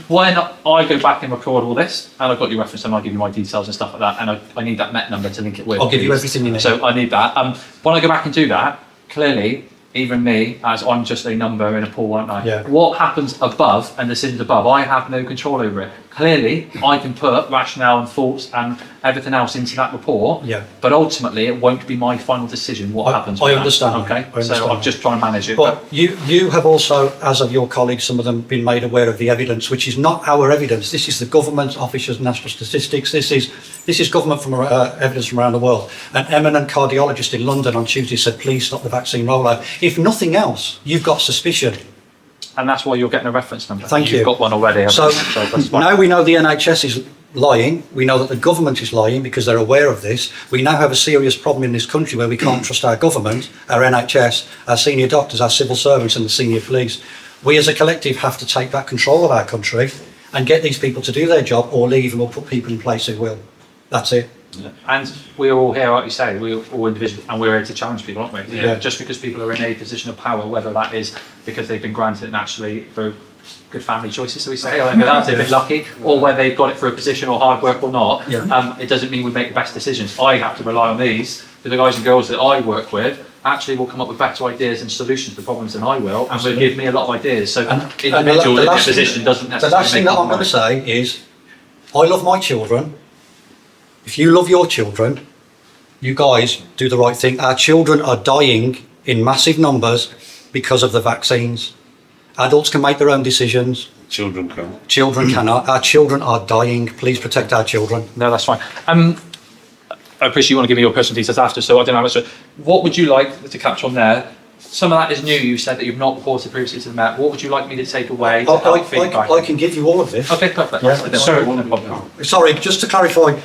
S2: When I go back and record all this, and I've got your reference and I'll give you my details and stuff like that, and I need that MET number to link it with.
S4: I'll give you everything you need.
S2: So I need that. When I go back and do that, clearly, even me, as I'm just a number in a pool, aren't I? What happens above and decisions above, I have no control over it. Clearly, I can put rationale and thoughts and everything else into that report, but ultimately it won't be my final decision what happens with
S4: I understand.
S2: that. Okay, so I'm just trying to manage it.
S4: But you have also, as of your colleagues, some of them been made aware of the evidence, which is not our evidence. This is the government, Office of National Statistics. This is government from evidence from around the world. An eminent cardiologist in London on Tuesday said, please stop the vaccine rollout. If nothing else, you've got suspicion.
S2: And that's why you're getting a reference number.
S4: Thank you.
S2: You've got one already.
S4: So now we know the NHS is lying. We know that the government is lying because they're aware of this. We now have a serious problem in this country where we can't trust our government, our NHS, our senior doctors, our civil servants and the senior police. We as a collective have to take back control of our country and get these people to do their job or leave, and we'll put people in place who will. That's it.
S2: And we're all here, like you say, we're all individuals, and we're here to challenge people, aren't we? Just because people are in a position of power, whether that is because they've been granted naturally through good family choices, so we say, they've been lucky, or whether they've got it through a position or hard work or not, it doesn't mean we make the best decisions. I have to rely on these, the guys and girls that I work with actually will come up with better ideas and solutions to problems than I will, and will give me a lot of ideas. So individual in that position doesn't necessarily.
S4: The last thing that I'm going to say is, I love my children. If you love your children, you guys do the right thing. Our children are dying in massive numbers because of the vaccines. Adults can make their own decisions.
S11: Children can't.
S4: Children cannot. Our children are dying. Please protect our children.
S2: No, that's fine. I appreciate you want to give me your personal details after, so I don't know how much. What would you like to catch on there? Some of that is new. You said that you've not reported previously to the Met. What would you like me to take away to help feedback?
S4: I can give you all of this.
S2: Okay, perfect.
S4: Sorry, just to clarify,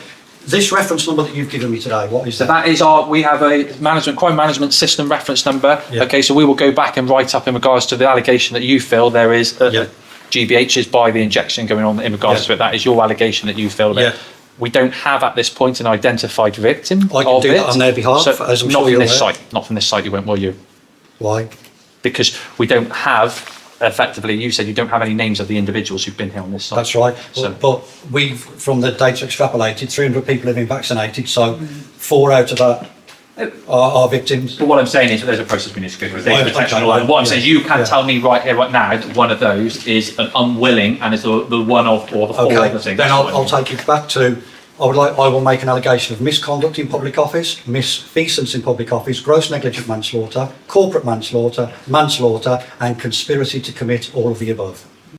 S4: this reference number that you've given me today, what is that?
S2: That is we have a crime management system reference number. Okay, so we will go back and write up in regards to the allegation that you feel there is GBHs by the injection going on in regards to it. That is your allegation that you feel that. We don't have at this point an identified victim.
S4: I can do that on their behalf, as I'm
S2: not
S4: sure
S2: from
S4: you're
S2: this
S4: aware.
S2: site. Not from this site, you won't, will you?
S4: Why?
S2: Because we don't have effectively, you said you don't have any names of the individuals who've been here on this site.
S4: That's right.
S2: So-
S4: But we've, from the data extrapolated, 300 people have been vaccinated, so 4 out of that are victims.
S2: But what I'm saying is that there's a process we need to go through.
S4: I
S2: Data
S4: understand.
S2: protection law. And what I'm saying is you can
S4: Yeah.
S2: tell me right here, right now, that one of those is an unwilling and is the one of, or the four
S4: Okay,
S2: other things.
S4: then I'll take it back to, I will make an allegation of misconduct in public office, misfeasance in public office, gross negligent manslaughter, corporate manslaughter, and conspiracy to commit all of the above.